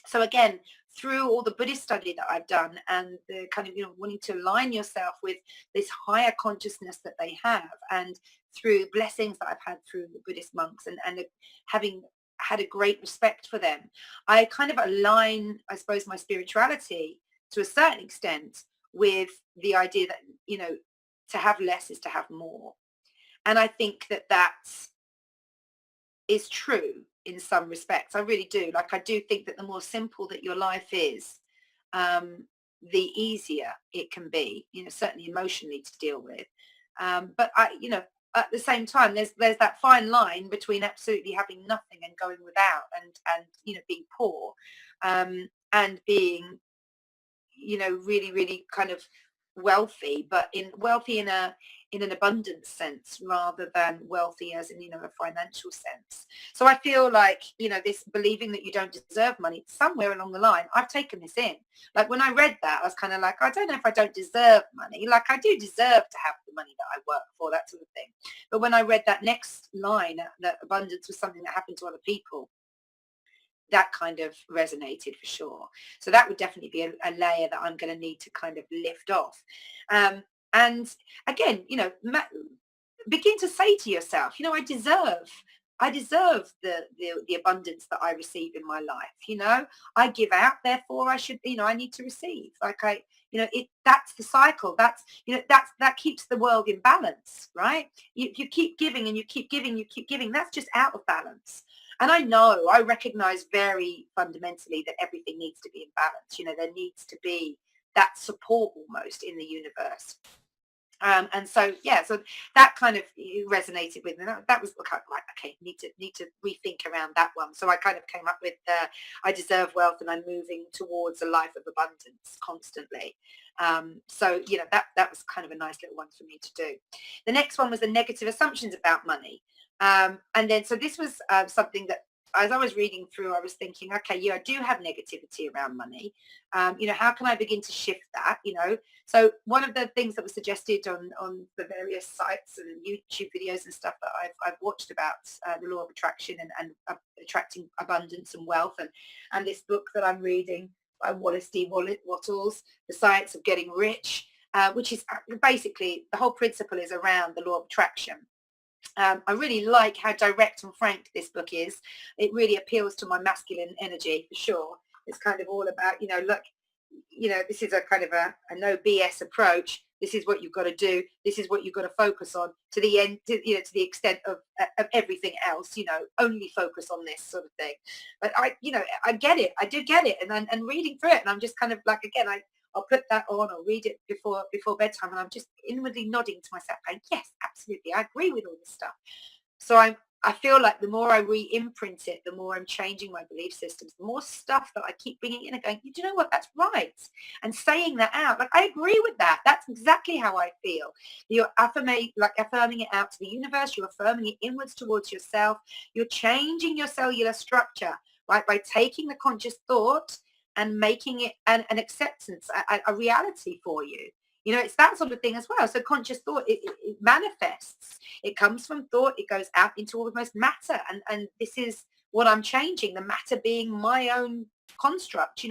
A: So again, through all the Buddhist study that I've done and the kind of, you know, wanting to align yourself with this higher consciousness that they have, and through blessings that I've had through the Buddhist monks and having had a great respect for them, I kind of align, I suppose, my spirituality to a certain extent with the idea that, you know, to have less is to have more. And I think that is true in some respects. I really do. Like, I do think that the more simple that your life is, the easier it can be, you know, certainly emotionally to deal with. But you know, at the same time, there's that fine line between absolutely having nothing and going without, and you know, being poor, and being, you know, really, really kind of wealthy, but wealthy in an abundance sense rather than wealthy as in, you know, a financial sense. So I feel like, you know, this believing that you don't deserve money, somewhere along the line, I've taken this in. Like when I read that, I was kind of like, I don't know if I don't deserve money. Like I do deserve to have the money that I work for, that sort of thing. But when I read that next line, that abundance was something that happened to other people, that kind of resonated for sure. So that would definitely be a layer that I'm going to need to kind of lift off. And again, you know, begin to say to yourself, you know, I deserve the abundance that I receive in my life. You know, I give out, therefore I should, you know, I need to receive. Like you know, that's the cycle. That's, you know, that keeps the world in balance, right? You keep giving and you keep giving, you keep giving. That's just out of balance. And I recognize very fundamentally that everything needs to be in balance. You know, there needs to be that support almost in the universe. And so, yeah, so that kind of resonated with me. That was kind of like, okay, need to rethink around that one. So I kind of came up with, I deserve wealth and I'm moving towards a life of abundance constantly. So, you know, that was kind of a nice little one for me to do. The next one was the negative assumptions about money. And then, so this was something that as I was reading through, I was thinking, okay, yeah, I do have negativity around money. You know, how can I begin to shift that? You know, so one of the things that was suggested on the various sites and YouTube videos and stuff that I've watched about the law of attraction and attracting abundance and wealth, and this book that I'm reading by Wallace D. Wattles, The Science of Getting Rich, which is basically the whole principle is around the law of attraction. I really like how direct and frank this book is. It really appeals to my masculine energy for sure. It's kind of all about, you know, look, you know, this is a kind of a no BS approach. This is what you've got to do. This is what you've got to focus on to the end, you know, to the extent of everything else, you know, only focus on this sort of thing. But you know, I get it. I do get it. And reading through it, and I'm just kind of like, again, I'll put that on or read it before bedtime, and I'm just inwardly nodding to myself going, yes, absolutely, I agree with all this stuff. So I feel like the more I re-imprint it, the more I'm changing my belief systems, the more stuff that I keep bringing in and going, you know what, that's right. And saying that out, like, I agree with that. That's exactly how I feel. You're affirming it out to the universe. You're affirming it inwards towards yourself. You're changing your cellular structure, right, by taking the conscious thought and making it an acceptance, a reality for you. You know, it's that sort of thing as well. So conscious thought, it manifests. It comes from thought. It goes out into almost matter. And this is what I'm changing, the matter being my own construct,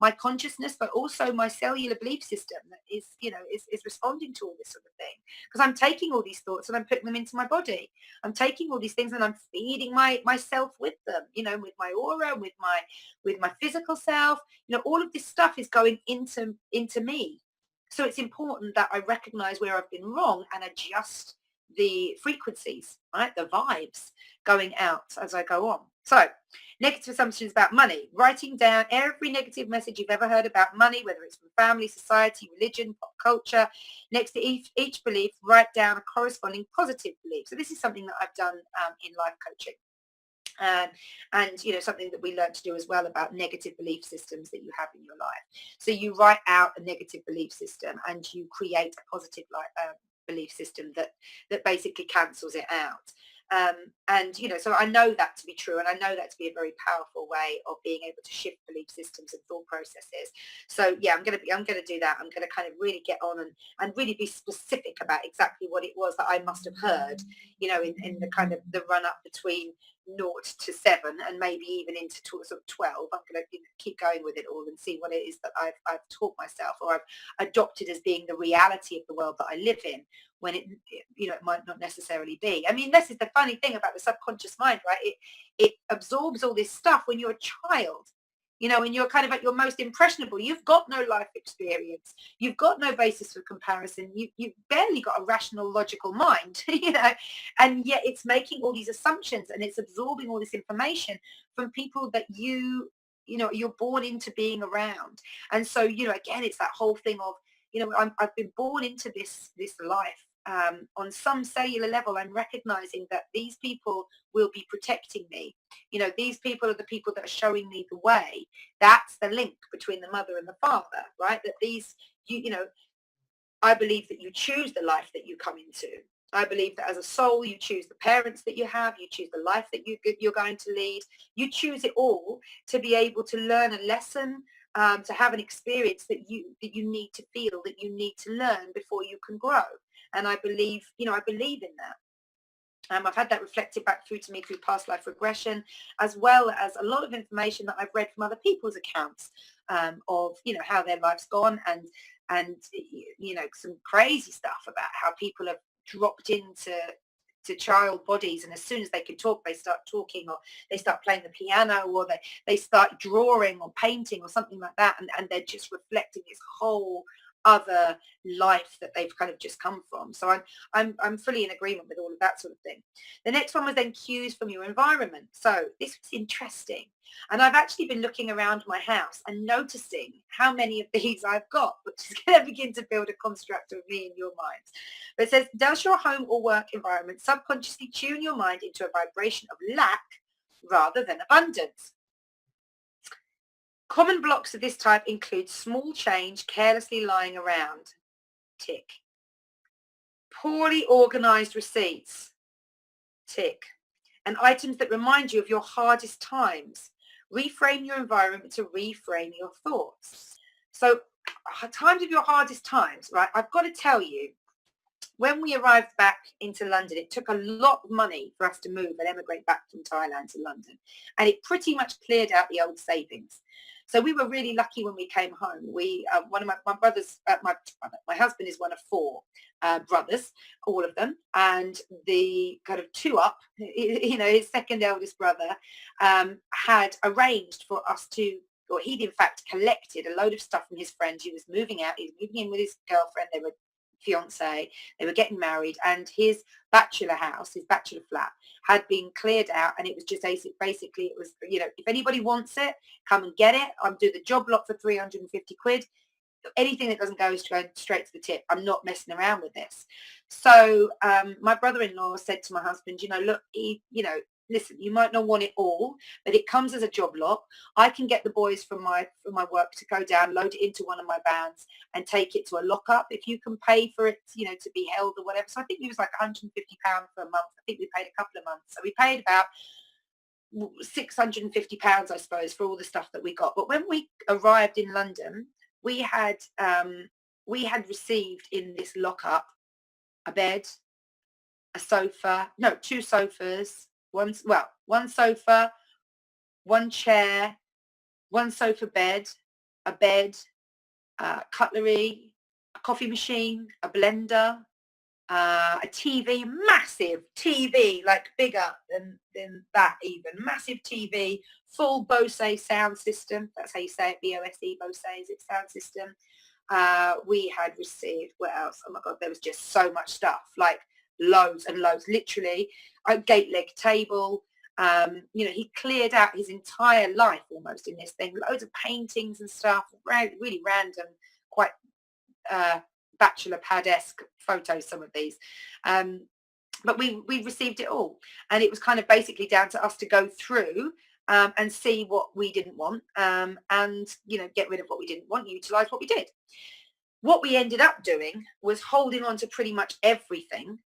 A: my consciousness, but also my cellular belief system that is responding to all this sort of thing. Because I'm taking all these thoughts and I'm putting them into my body. I'm taking all these things and I'm feeding myself with them, with my aura, with my physical self. All of this stuff is going into me. So it's important that I recognize where I've been wrong and adjust the frequencies, right? The vibes going out as I go on. So negative assumptions about money, writing down every negative message you've ever heard about money, whether it's from family, society, religion, pop culture. Next to each belief, write down a corresponding positive belief. So this is something that I've done in life coaching. And something that we learned to do as well about negative belief systems that you have in your life. So you write out a negative belief system and you create a positive belief system that basically cancels it out. So I know that to be true, and I know that to be a very powerful way of being able to shift belief systems and thought processes. So yeah, I'm going to do that. I'm going to kind of really get on and really be specific about exactly what it was that I must have heard, in the kind of the run up between 0 to 7 and maybe even into sort of 12. I'm going to keep going with it all and see what it is that I've taught myself or I've adopted as being the reality of the world that I live in, when it might not necessarily be. I mean, this is the funny thing about the subconscious mind, right? It absorbs all this stuff when you're a child. When you're kind of at your most impressionable, you've got no life experience. You've got no basis for comparison. You've barely got a rational, logical mind, and yet it's making all these assumptions and it's absorbing all this information from people that you're born into being around. And so, again, it's that whole thing of, I've been born into this life. On some cellular level, I'm recognizing that these people will be protecting me. These people are the people that are showing me the way. That's the link between the mother and the father, right? That I believe that you choose the life that you come into. I believe that as a soul, you choose the parents that you have, you choose the life that you're going to lead. You choose it all to be able to learn a lesson, to have an experience that you need to feel, that you need to learn before you can grow. And I believe in that. I've had that reflected back through to me through past life regression, as well as a lot of information that I've read from other people's accounts of, how their life's gone, and some crazy stuff about how people have dropped into child bodies, and as soon as they can talk, they start talking, or they start playing the piano, or they start drawing or painting or something like that, and they're just reflecting this whole other life that they've kind of just come from. So I'm fully in agreement with all of that sort of thing. The next one was then cues from your environment. So this was interesting. And I've actually been looking around my house and noticing how many of these I've got, which is going to begin to build a construct of me in your mind. But it says, does your home or work environment subconsciously tune your mind into a vibration of lack rather than abundance? Common blocks of this type include small change carelessly lying around. Tick. Poorly organized receipts. Tick. And items that remind you of your hardest times. Reframe your environment to reframe your thoughts. So times of your hardest times, right? I've got to tell you, when we arrived back into London, it took a lot of money for us to move and emigrate back from Thailand to London. And it pretty much cleared out the old savings. So we were really lucky when we came home. We, one of my brothers, my husband is one of 4 brothers, all of them. And the kind of 2 up, his second eldest brother had arranged for us to, or he'd in fact collected a load of stuff from his friends. He was moving out. He was moving in with his girlfriend. They were fiance, they were getting married, and his bachelor house, his bachelor flat, had been cleared out, and it was just basically, it was, if anybody wants it, come and get it. I'm doing the job lot for 350 quid. Anything that doesn't go is going straight to the tip. I'm not messing around with this. So my brother-in-law said to my husband, look, listen, you might not want it all, but it comes as a job lot. I can get the boys from my work to go down, load it into one of my vans and take it to a lockup. If you can pay for it, to be held or whatever. So I think it was like £150 for a month. I think we paid a couple of months. So we paid about £650, I suppose, for all the stuff that we got. But when we arrived in London, we had received in this lockup a bed, a sofa, no, 2 sofas, one sofa, one chair, one sofa bed, a bed, cutlery, a coffee machine, a blender, a TV, massive TV, like bigger than that even, massive TV, full Bose sound system. That's how you say it, B-O-S-E, Bose is its sound system. We had received, what else? Oh my God, there was just so much stuff, like loads and loads, literally a gate leg table. He cleared out his entire life almost in this thing, loads of paintings and stuff, really random, quite bachelor pad-esque photos, some of these. But we received it all. And it was kind of basically down to us to go through and see what we didn't want and, get rid of what we didn't want, utilize what we did. What we ended up doing was holding on to pretty much everything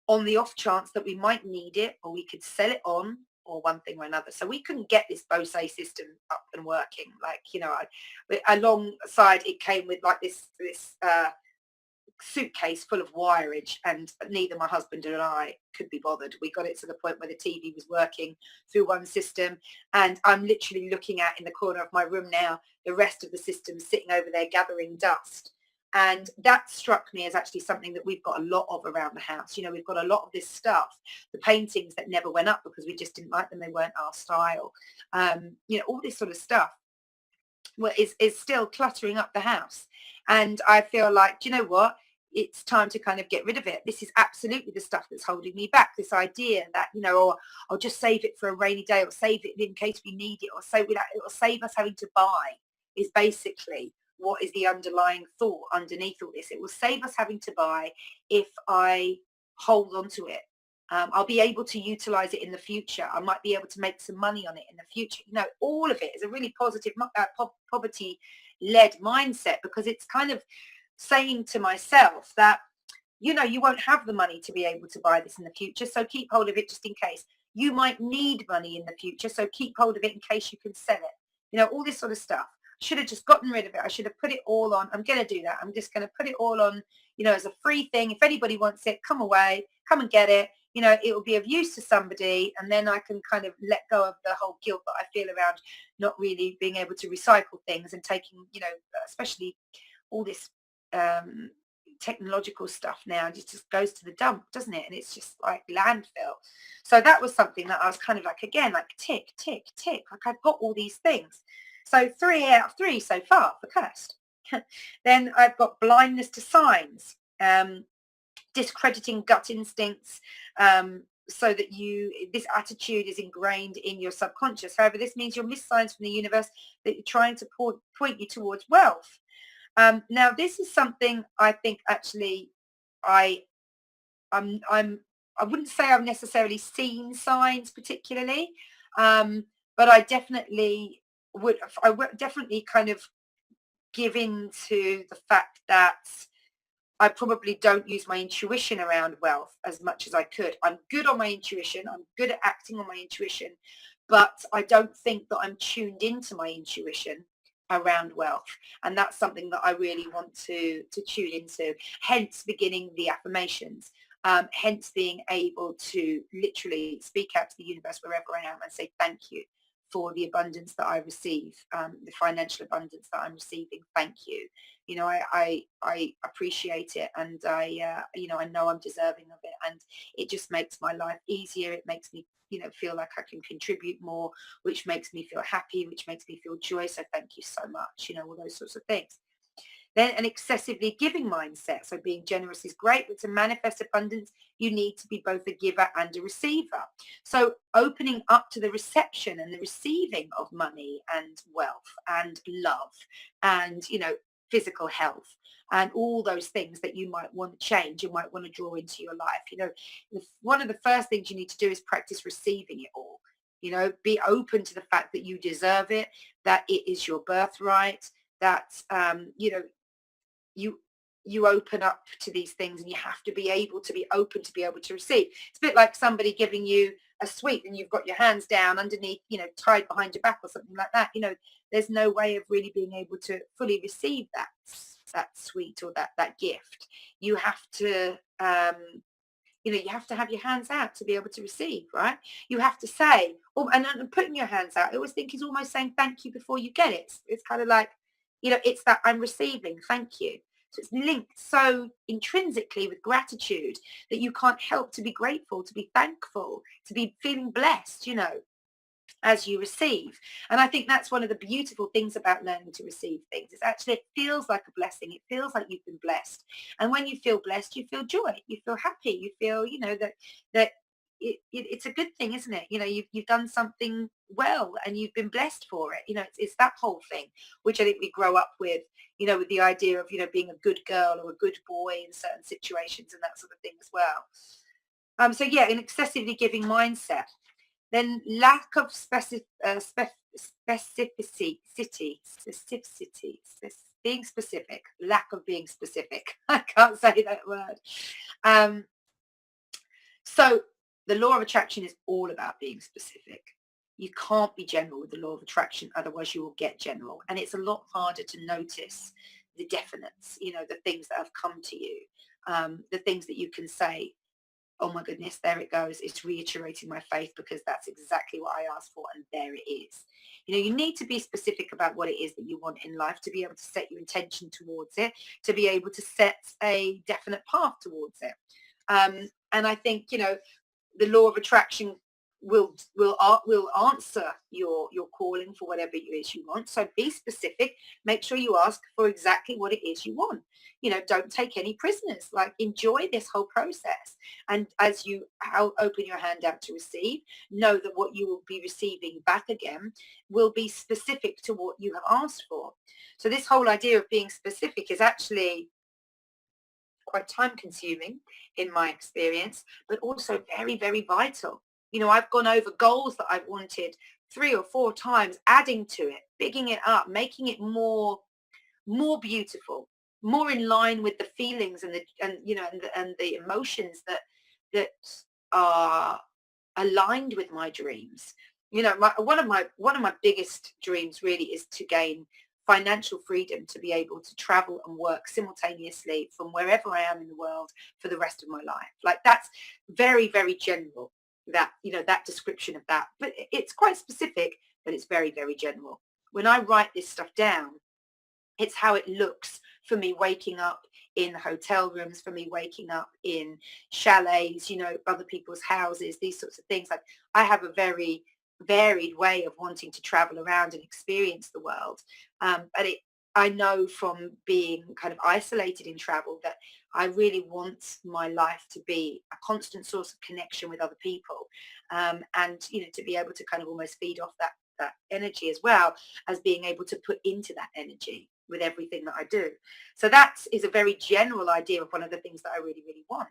A: on the off chance that we might need it or we could sell it on or one thing or another. So we couldn't get this Bose system up and working. Like, alongside it came with like this suitcase full of wireage, and neither my husband and I could be bothered. We got it to the point where the TV was working through one system, and I'm literally looking at, in the corner of my room now, the rest of the system sitting over there gathering dust. And that struck me as actually something that we've got a lot of around the house. We've got a lot of this stuff, the paintings that never went up because we just didn't like them, they weren't our style, all this sort of stuff is still cluttering up the house. And I feel like, do you know what? It's time to kind of get rid of it. This is absolutely the stuff that's holding me back. This idea that, or I'll just save it for a rainy day, or save it in case we need it, or it'll save us having to buy, is basically what is the underlying thought underneath all this. It will save us having to buy if I hold on to it. I'll be able to utilize it in the future. I might be able to make some money on it in the future. All of it is a really positive poverty-led mindset, because it's kind of saying to myself that, you won't have the money to be able to buy this in the future. So keep hold of it just in case. You might need money in the future. So keep hold of it in case you can sell it. All this sort of stuff. I should have just gotten rid of it. I should have put it all on. I'm going to do that. I'm just going to put it all on, as a free thing. If anybody wants it, come away, come and get it. It will be of use to somebody, and then I can kind of let go of the whole guilt that I feel around not really being able to recycle things and taking, especially all this technological stuff now, it just goes to the dump, doesn't it? And it's just like landfill. So that was something that I was kind of like, again, like tick, tick, tick, like I've got all these things. So 3 out of 3 so far for cursed. Then I've got blindness to signs, discrediting gut instincts, so that this attitude is ingrained in your subconscious. However, this means you'll miss signs from the universe that you're trying to point you towards wealth. Now, this is something I think actually I wouldn't say I've necessarily seen signs particularly, but I definitely would definitely kind of give in to the fact that I probably don't use my intuition around wealth as much as I could. I'm good on my intuition. I'm good at acting on my intuition, but I don't think that I'm tuned into my intuition around wealth. And that's something that I really want to tune into, hence beginning the affirmations, hence being able to literally speak out to the universe wherever I am and say thank you for the abundance that I receive, the financial abundance that I'm receiving. Thank you. I appreciate it, and I know I'm deserving of it, and it just makes my life easier. It makes me, feel like I can contribute more, which makes me feel happy, which makes me feel joy. So thank you so much, all those sorts of things. Then an excessively giving mindset. So being generous is great, but to manifest abundance, you need to be both a giver and a receiver. So opening up to the reception and the receiving of money and wealth and love and, physical health and all those things that you might want to change, you might want to draw into your life. One of the first things you need to do is practice receiving it all. Be open to the fact that you deserve it, that it is your birthright, that, you open up to these things, and you have to be able to be open to be able to receive. It's a bit like somebody giving you a sweet and you've got your hands down underneath, tied behind your back or something like that. There's no way of really being able to fully receive that sweet or that gift. You have to You have to have your hands out to be able to receive, right? You have to say, oh, and putting your hands out, I always think is almost saying thank you before you get it. It's kind of like, it's that I'm receiving, thank you. So it's linked so intrinsically with gratitude that you can't help to be grateful, to be thankful, to be feeling blessed, as you receive. And I think that's one of the beautiful things about learning to receive things. It's actually, it feels like a blessing. It feels like you've been blessed. And when you feel blessed, you feel joy. You feel happy. You feel, that it's a good thing, isn't it? You've done something well and you've been blessed for it. It's that whole thing, which I think we grow up with, with the idea of, being a good girl or a good boy in certain situations and that sort of thing as well. So yeah, an excessively giving mindset. Then lack of specificity, being specific, lack of being specific. I can't say that word. So the law of attraction is all about being specific. You can't be general with the law of attraction, otherwise you will get general. And it's a lot harder to notice the definites, the things that have come to you, the things that you can say, oh my goodness, there it goes. It's reiterating my faith because that's exactly what I asked for. And there it is. You need to be specific about what it is that you want in life to be able to set your intention towards it, to be able to set a definite path towards it. And I think, the law of attraction will answer your calling for whatever it is you want. So be specific. Make sure you ask for exactly what it is you want. Don't take any prisoners. Like, enjoy this whole process. And as you open your hand out to receive, know that what you will be receiving back again will be specific to what you have asked for. So this whole idea of being specific is actually quite time consuming in my experience, but also very, very vital. I've gone over goals that I've wanted 3 or 4 times, adding to it, bigging it up, making it more beautiful, more in line with the feelings and the emotions that are aligned with my dreams. One of my biggest dreams really is to gain financial freedom to be able to travel and work simultaneously from wherever I am in the world for the rest of my life. Like, that's very, very general, that description of that, but it's quite specific, but it's very, very general. When I write this stuff down, it's how it looks for me waking up in hotel rooms, for me waking up in chalets, other people's houses, these sorts of things. Like, I have a very varied way of wanting to travel around and experience the world. But I know from being kind of isolated in travel that I really want my life to be a constant source of connection with other people, and to be able to kind of almost feed off that energy, as well as being able to put into that energy with everything that I do. So that is a very general idea of one of the things that I really, really want.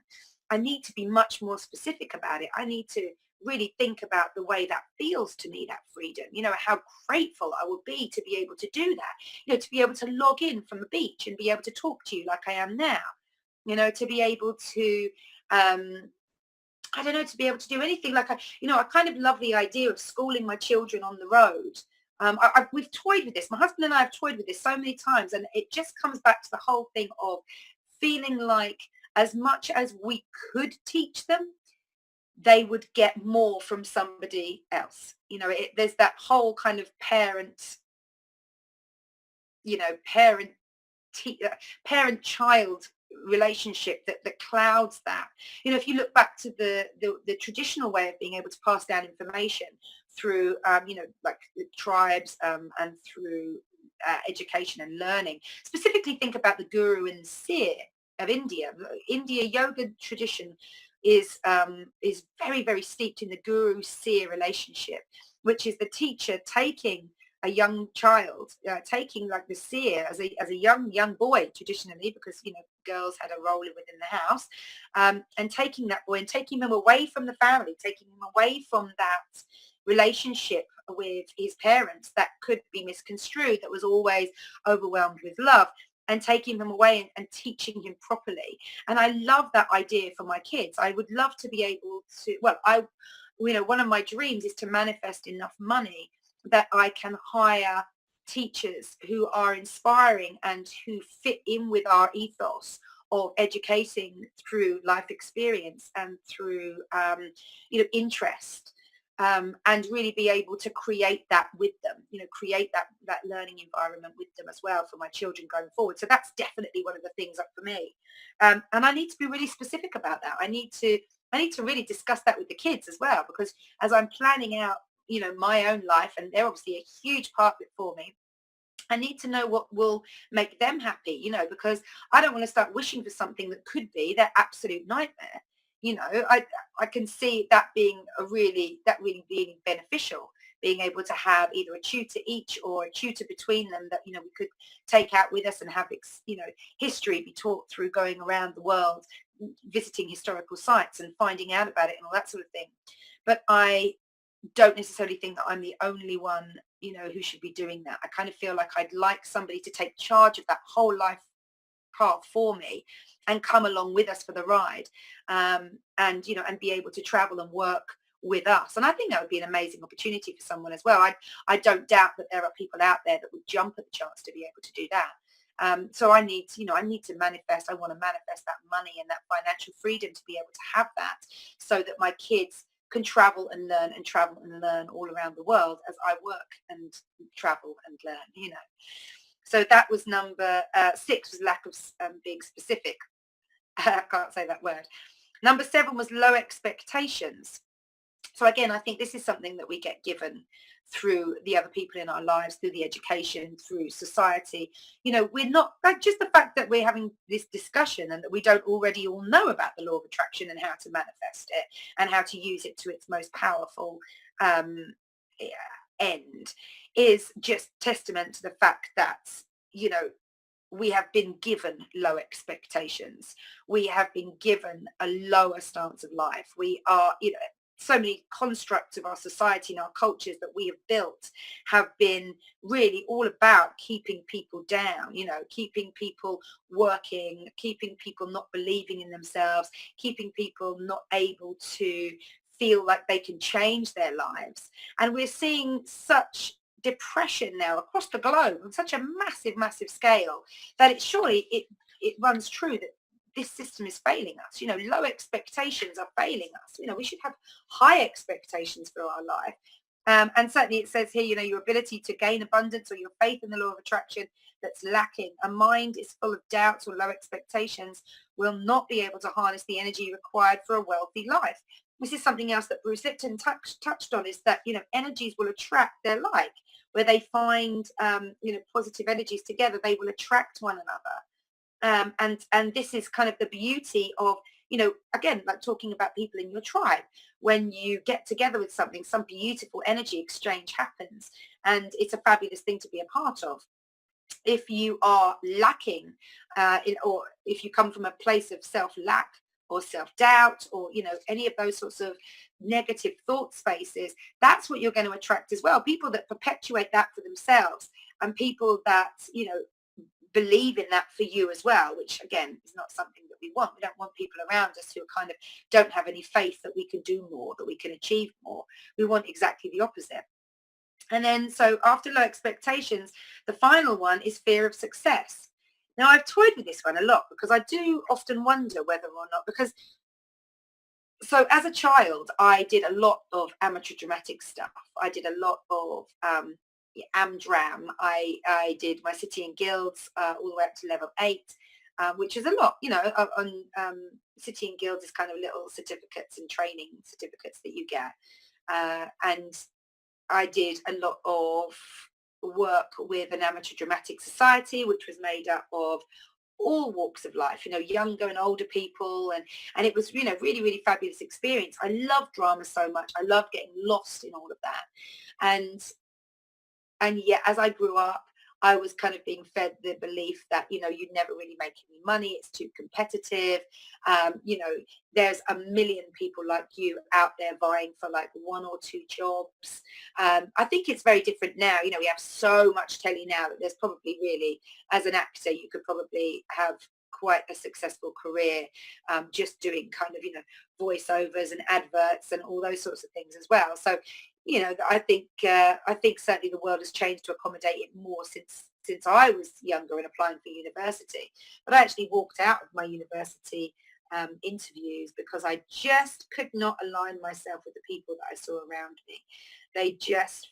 A: I need to be much more specific about it. I need to really think about the way that feels to me, that freedom, how grateful I would be to be able to do that, to be able to log in from the beach and be able to talk to you like I am now, to be able to, I don't know, to be able to do anything. Like, I kind of love the idea of schooling my children on the road. We've toyed with this. My husband and I have toyed with this so many times, and it just comes back to the whole thing of feeling like as much as we could teach them, they would get more from somebody else. There's that whole kind of parent child relationship that clouds that. If you look back to the traditional way of being able to pass down information through like the tribes, and through education and learning, specifically think about the guru and seer of India. India yoga tradition is very, very steeped in the guru seer relationship, which is the teacher taking a young child, taking like the seer as a young boy traditionally, because girls had a role within the house, and taking that boy and taking him away from the family, taking him away from that relationship with his parents that could be misconstrued, that was always overwhelmed with love, and taking them away and teaching him properly. And I love that idea for my kids. I would love to be able to, one of my dreams is to manifest enough money that I can hire teachers who are inspiring and who fit in with our ethos of educating through life experience and through, interest, and really be able to create that with them, create that learning environment with them as well for my children going forward. So that's definitely one of the things up for me. And I need to be really specific about that. I need to really discuss that with the kids as well, because as I'm planning out, my own life, and they're obviously a huge part of it for me, I need to know what will make them happy, because I don't want to start wishing for something that could be their absolute nightmare. I can see that really being beneficial, being able to have either a tutor each or a tutor between them that, we could take out with us and have, history be taught through going around the world, visiting historical sites and finding out about it and all that sort of thing. But I don't necessarily think that I'm the only one, who should be doing that. I kind of feel like I'd like somebody to take charge of that whole life path for me and come along with us for the ride, and be able to travel and work with us. And I think that would be an amazing opportunity for someone as well. I don't doubt that there are people out there that would jump at the chance to be able to do that. So I need to manifest. I want to manifest that money and that financial freedom to be able to have that, so that my kids can travel and learn all around the world as I work and travel and learn. So that was number 6, was lack of being specific. I can't say that word. Number 7 was low expectations. So again, I think this is something that we get given through the other people in our lives, through the education, through society. We're not, like, just the fact that we're having this discussion and that we don't already all know about the law of attraction and how to manifest it and how to use it to its most powerful end is just testament to the fact that, we have been given low expectations. We have been given a lower stance of life. We are, so many constructs of our society and our cultures that we have built have been really all about keeping people down, keeping people working, keeping people not believing in themselves, keeping people not able to feel like they can change their lives. And we're seeing such depression now across the globe on such a massive, massive scale that it runs true that this system is failing us. Low expectations are failing us. We should have high expectations for our life. And certainly it says here, your ability to gain abundance or your faith in the law of attraction that's lacking. A mind is full of doubts or low expectations will not be able to harness the energy required for a wealthy life. This is something else that Bruce Lipton touched on, is that, energies will attract their like. Where they find, positive energies together, they will attract one another. And this is kind of the beauty of, again, like talking about people in your tribe. When you get together with something, some beautiful energy exchange happens, and it's a fabulous thing to be a part of. If you are lacking, or if you come from a place of self-lack or self-doubt, or, any of those sorts of negative thought spaces, that's what you're going to attract as well. People that perpetuate that for themselves, and people that, believe in that for you as well, which again is not something that we want. We don't want people around us who kind of don't have any faith that we can do more, that we can achieve more. We want exactly the opposite. And then, so after low expectations, the final one is fear of success. Now, I've toyed with this one a lot because I do often wonder whether or not, because so as a child, I did a lot of amateur dramatic stuff. I did a lot of Amdram. I did my City and Guilds all the way up to level 8, which is a lot, on City and Guilds is kind of little certificates and training certificates that you get. And I did a lot of work with an amateur dramatic society, which was made up of all walks of life, younger and older people, and it was, really, really fabulous experience. I love drama so much. I love getting lost in all of that. And yet, as I grew up, I was kind of being fed the belief that, you'd never really make any money. It's too competitive. There's a million people like you out there vying for like 1 or 2 jobs. I think it's very different now. We have so much telly now that there's probably really, as an actor, you could probably have quite a successful career just doing kind of, voiceovers and adverts and all those sorts of things as well. So I think certainly the world has changed to accommodate it more since I was younger and applying for university. But I actually walked out of my university interviews because I just could not align myself with the people that I saw around me. They just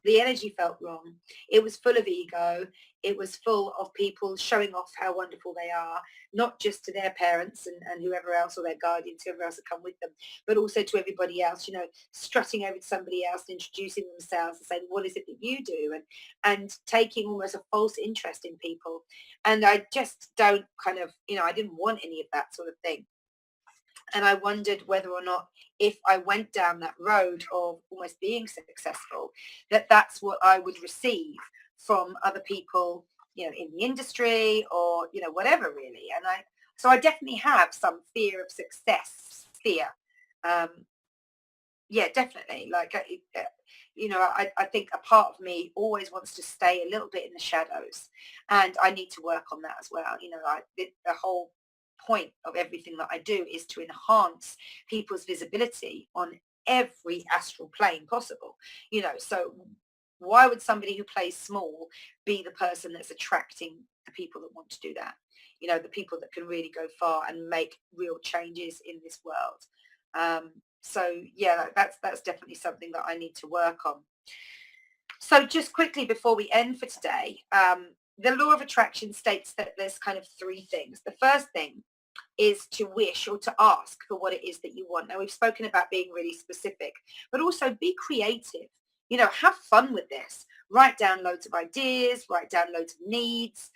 A: the energy felt wrong. It was full of ego. It was full of people showing off how wonderful they are, not just to their parents and whoever else, or their guardians, whoever else had come with them, but also to everybody else, strutting over to somebody else and introducing themselves and saying, what is it that you do? And taking almost a false interest in people. And I just don't I didn't want any of that sort of thing. And I wondered whether or not, if I went down that road of almost being successful, that's what I would receive from other people, in the industry, or, whatever really. So I definitely have some fear of fear. Um, yeah, definitely. I think a part of me always wants to stay a little bit in the shadows, and I need to work on that as well. The whole point of everything that I do is to enhance people's visibility on every astral plane possible. So why would somebody who plays small be the person that's attracting the people that want to do that? The people that can really go far and make real changes in this world. So yeah, that's definitely something that I need to work on. So just quickly before we end for today, the law of attraction states that there's kind of three things. The first thing is to wish or to ask for what it is that you want. Now, we've spoken about being really specific, but also be creative. Have fun with this. Write down loads of ideas, write down loads of needs,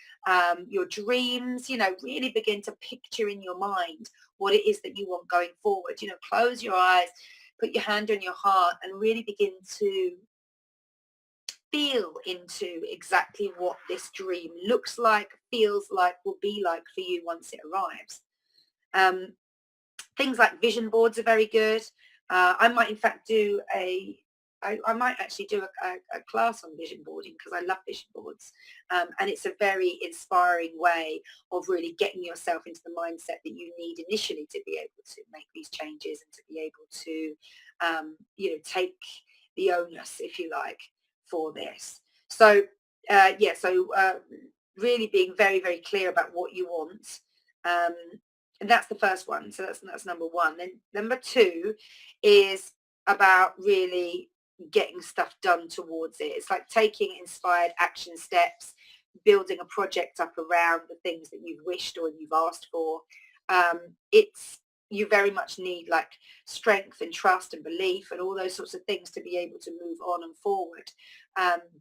A: your dreams, really begin to picture in your mind what it is that you want going forward. Close your eyes, put your hand on your heart, and really begin to feel into exactly what this dream looks like, feels like, will be like for you once it arrives. Things like vision boards are very good. I might in fact do I might actually do a class on vision boarding, because I love vision boards, and it's a very inspiring way of really getting yourself into the mindset that you need initially to be able to make these changes and to be able to take the onus, if you like, for this. So really being very, very clear about what you want. And that's the first one. So that's number one. Then number two is about really getting stuff done towards it. It's like taking inspired action steps, building a project up around the things that you've wished or you've asked for. You very much need like strength and trust and belief and all those sorts of things to be able to move on and forward.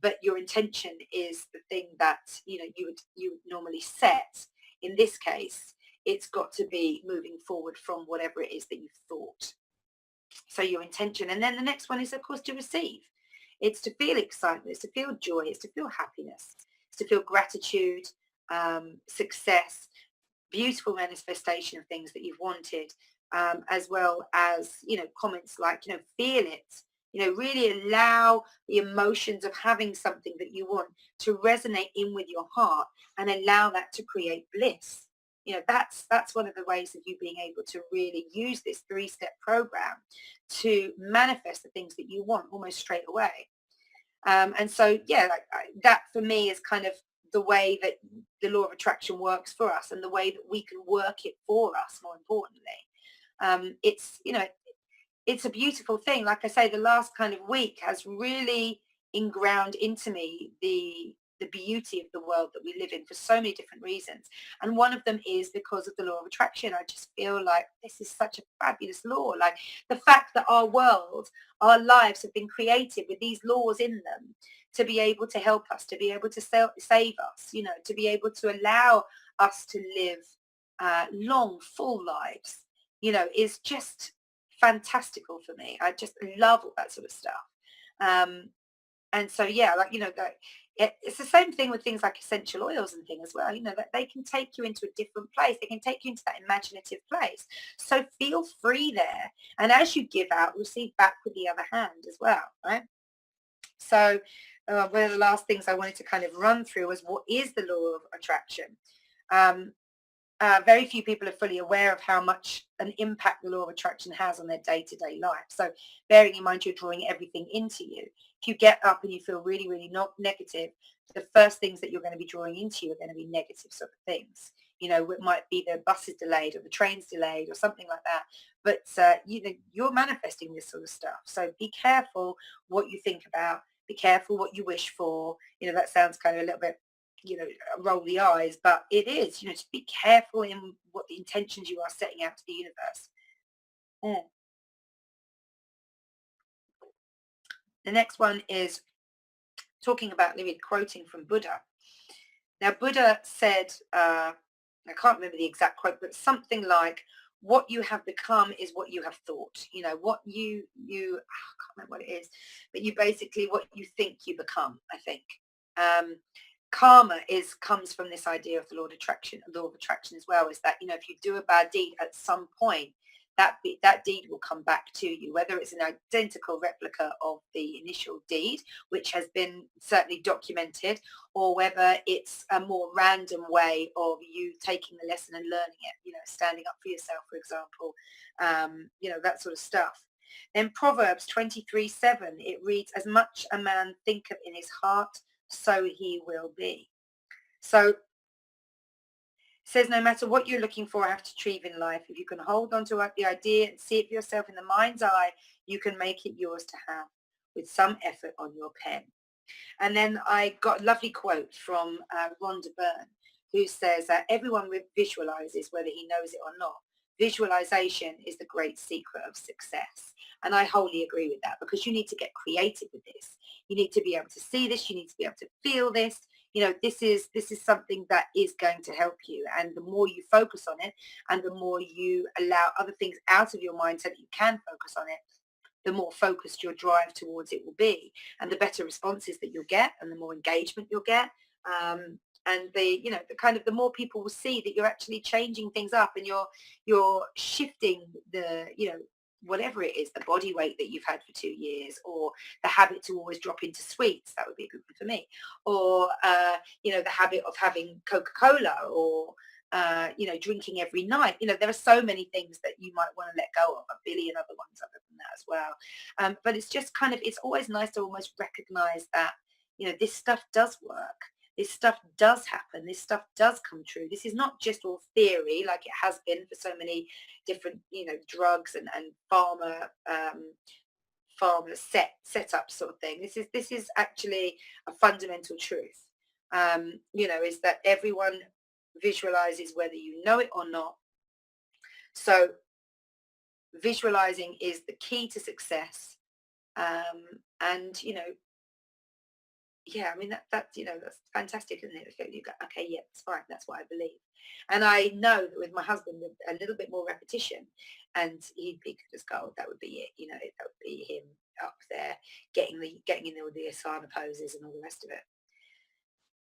A: But your intention is the thing that you would normally set. In this case, it's got to be moving forward from whatever it is that you've thought. So your intention. And then the next one is, of course, to receive. It's to feel excitement. It's to feel joy. It's to feel happiness. It's to feel gratitude, success, beautiful manifestation of things that you've wanted, as well as, comments like, feel it. Really allow the emotions of having something that you want to resonate in with your heart and allow that to create bliss. That's one of the ways of you being able to really use this 3-step program to manifest the things that you want almost straight away. And so, that for me is kind of the way that the law of attraction works for us, and the way that we can work it for us, more importantly. It's a beautiful thing. Like I say, the last kind of week has really inground into me the beauty of the world that we live in for so many different reasons. And one of them is because of the law of attraction. I just feel like this is such a fabulous law. Like the fact that our world, our lives have been created with these laws in them to be able to help us, to be able to save us, to be able to allow us to live long, full lives, is just fantastical for me. I just love all that sort of stuff. And so, it's the same thing with things like essential oils and things as well, that they can take you into a different place. They can take you into that imaginative place. So feel free there. And as you give out, receive back with the other hand as well, right? So one of the last things I wanted to kind of run through was, what is the law of attraction? very few people are fully aware of how much an impact the law of attraction has on their day-to-day life. So bearing in mind you're drawing everything into you. If you get up and you feel really, really not negative, the first things that you're going to be drawing into you are going to be negative sort of things. You know, it might be the bus is delayed or the train's delayed or something like that. But, you know, you're manifesting this sort of stuff. So be careful what you think about. Be careful what you wish for. You know, that sounds kind of a little bit, you know, roll the eyes, but it is, you know, to be careful in what the intentions you are setting out to the universe. Mm. The next one is talking about living, quoting from Buddha. Now, Buddha said, I can't remember the exact quote, but something like, what you have become is what you have thought. You know, what I can't remember what it is, but you basically, what you think you become, I think. Um, Karma comes from this idea of the law of attraction as well, is that, you know, if you do a bad deed at some point, that deed will come back to you, whether it's an identical replica of the initial deed, which has been certainly documented, or whether it's a more random way of you taking the lesson and learning it, you know, standing up for yourself, for example, you know, that sort of stuff. Then Proverbs 23:7, it reads, as much a man thinketh in his heart, so he will be. So it says no matter what you're looking for or have to achieve in life, if you can hold on to the idea and see it for yourself in the mind's eye, you can make it yours to have with some effort on your pen. And then I got a lovely quote from Rhonda Byrne, who says that everyone visualizes whether he knows it or not. Visualization is the great secret of success. And I wholly agree with that, because you need to get creative with this. You need to be able to see this. You need to be able to feel this. You know, this is something that is going to help you. And the more you focus on it and the more you allow other things out of your mind so that you can focus on it, the more focused your drive towards it will be, and the better responses that you'll get, and the more engagement you'll get. And the, you know, the kind of, the more people will see that you're actually changing things up, and you're shifting the, you know, whatever it is, the body weight that you've had for 2 years, or the habit to always drop into sweets, that would be a good one for me, or, you know, the habit of having Coca-Cola, or, you know, drinking every night. You know, there are so many things that you might want to let go of, a billion other ones other than that as well. But it's just kind of, it's always nice to almost recognize that, you know, this stuff does work. This stuff does happen. This stuff does come true. This is not just all theory like it has been for so many different, you know, drugs and pharma setup sort of thing. This is actually a fundamental truth. You know, is that everyone visualizes whether you know it or not. So visualizing is the key to success. And, you know, yeah, I mean, you know, that's fantastic, isn't it? You go, okay, yeah, it's fine. That's what I believe. And I know that with my husband, with a little bit more repetition, and he could just go, "Oh, that would be it. You know, that would be him up there getting in there with the asana poses and all the rest of it."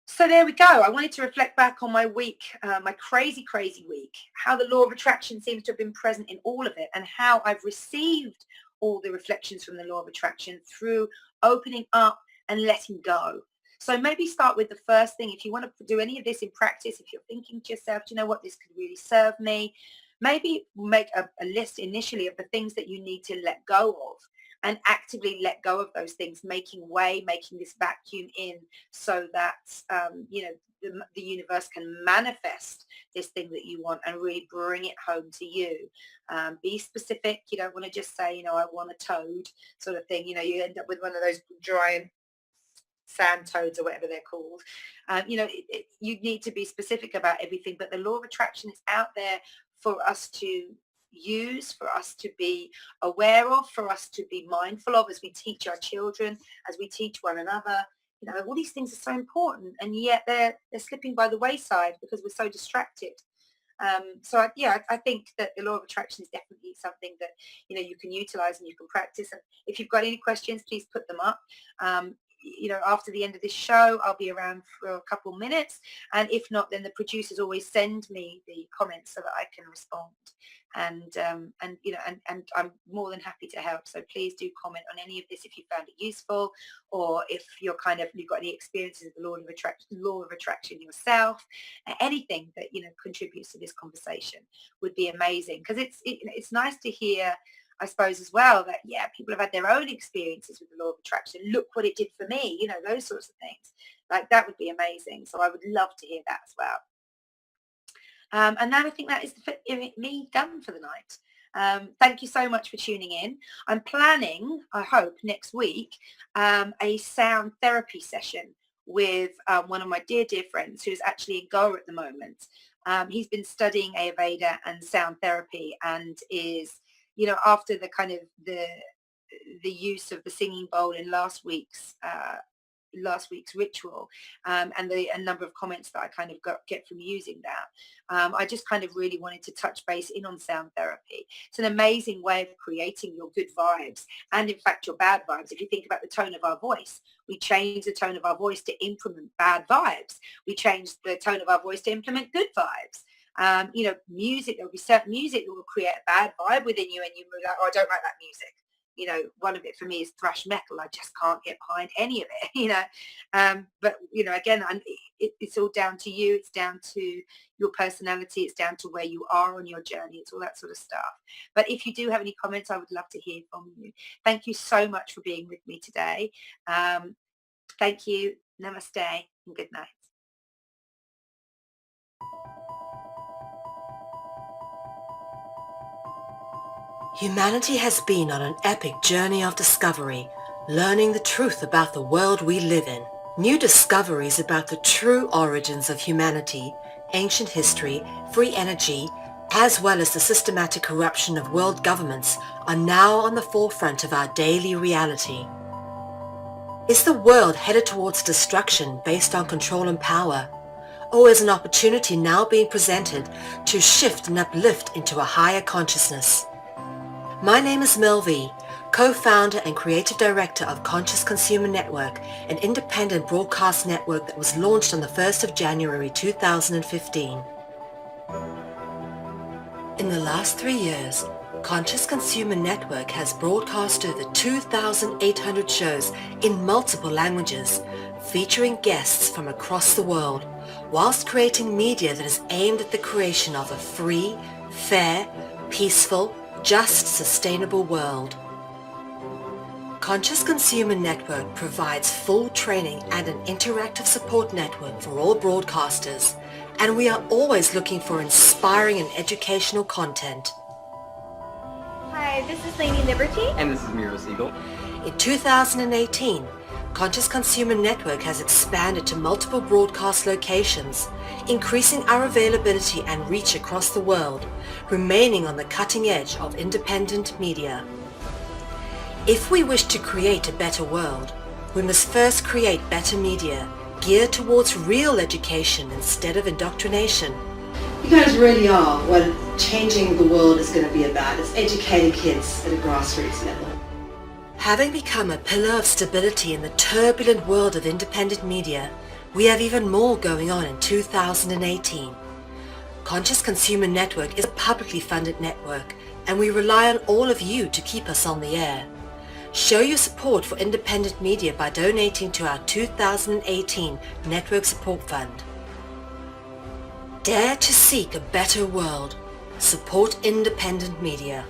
A: So there we go. I wanted to reflect back on my week, my crazy, crazy week, how the law of attraction seems to have been present in all of it, and how I've received all the reflections from the law of attraction through opening up and letting go. So maybe start with the first thing. If you want to do any of this in practice, if you're thinking to yourself, do you know what, this could really serve me? Maybe make a list initially of the things that you need to let go of, and actively let go of those things, making this vacuum in, so that, you know, the universe can manifest this thing that you want and really bring it home to you. Be specific. You don't want to just say, you know, I want a toad sort of thing. You know, you end up with one of those giant sand toads or whatever they're called. You know, you need to be specific about everything, but the law of attraction is out there for us to use, for us to be aware of, for us to be mindful of, as we teach our children, as we teach one another. You know, all these things are so important, and yet they're slipping by the wayside because we're so distracted. I think that the law of attraction is definitely something that, you know, you can utilize and you can practice. And if you've got any questions, please put them up. after the end of this show, I'll be around for a couple minutes. And if not, then the producers always send me the comments so that I can respond. And I'm more than happy to help. So please do comment on any of this if you found it useful, or if you've got any experiences of the law of attraction yourself. Anything that contributes to this conversation would be amazing, because it's nice to hear, I suppose, as well, that people have had their own experiences with the law of attraction. Look what it did for me, those sorts of things. Like, that would be amazing. So I would love to hear that as well. And then I think that is me done for the night. Thank you so much for tuning in. I'm planning, I hope, next week, a sound therapy session with one of my dear friends who's actually in Goa at the moment. He's been studying Ayurveda and sound therapy, and is, after the kind of the use of the singing bowl in last week's ritual, and a number of comments that I kind of get from using that, I just kind of really wanted to touch base in on sound therapy. It's an amazing way of creating your good vibes, and in fact your bad vibes. If you think about the tone of our voice, we change the tone of our voice to implement bad vibes. We change the tone of our voice to implement good vibes. Music, there'll be certain music that will create a bad vibe within you, and you will be like, oh, I don't like that music. One of it for me is thrash metal. I just can't get behind any of it, but, again, it's all down to you. It's down to your personality. It's down to where you are on your journey. It's all that sort of stuff. But if you do have any comments, I would love to hear from you. Thank you so much for being with me today. Thank you. Namaste and good night.
B: Humanity has been on an epic journey of discovery, learning the truth about the world we live in. New discoveries about the true origins of humanity, ancient history, free energy, as well as the systematic corruption of world governments are now on the forefront of our daily reality. Is the world headed towards destruction based on control and power? Or is an opportunity now being presented to shift and uplift into a higher consciousness? My name is Mel V, co-founder and creative director of Conscious Consumer Network, an independent broadcast network that was launched on the 1st of January 2015. In the last 3 years, Conscious Consumer Network has broadcast over 2,800 shows in multiple languages, featuring guests from across the world, whilst creating media that is aimed at the creation of a free, fair, peaceful, just, sustainable world. Conscious Consumer Network provides full training and an interactive support network for all broadcasters, and we are always looking for inspiring and educational content.
C: Hi, this is Lady Liberty.
D: And this is Miro Siegel.
B: In 2018, Conscious Consumer Network has expanded to multiple broadcast locations, increasing our availability and reach across the world, remaining on the cutting edge of independent media. If we wish to create a better world, we must first create better media, geared towards real education instead of indoctrination.
E: You guys really are what changing the world is going to be about. It's educating kids at a grassroots level.
B: Having become a pillar of stability in the turbulent world of independent media, we have even more going on in 2018. Conscious Consumer Network is a publicly funded network, and we rely on all of you to keep us on the air. Show your support for independent media by donating to our 2018 Network Support Fund. Dare to seek a better world. Support independent media.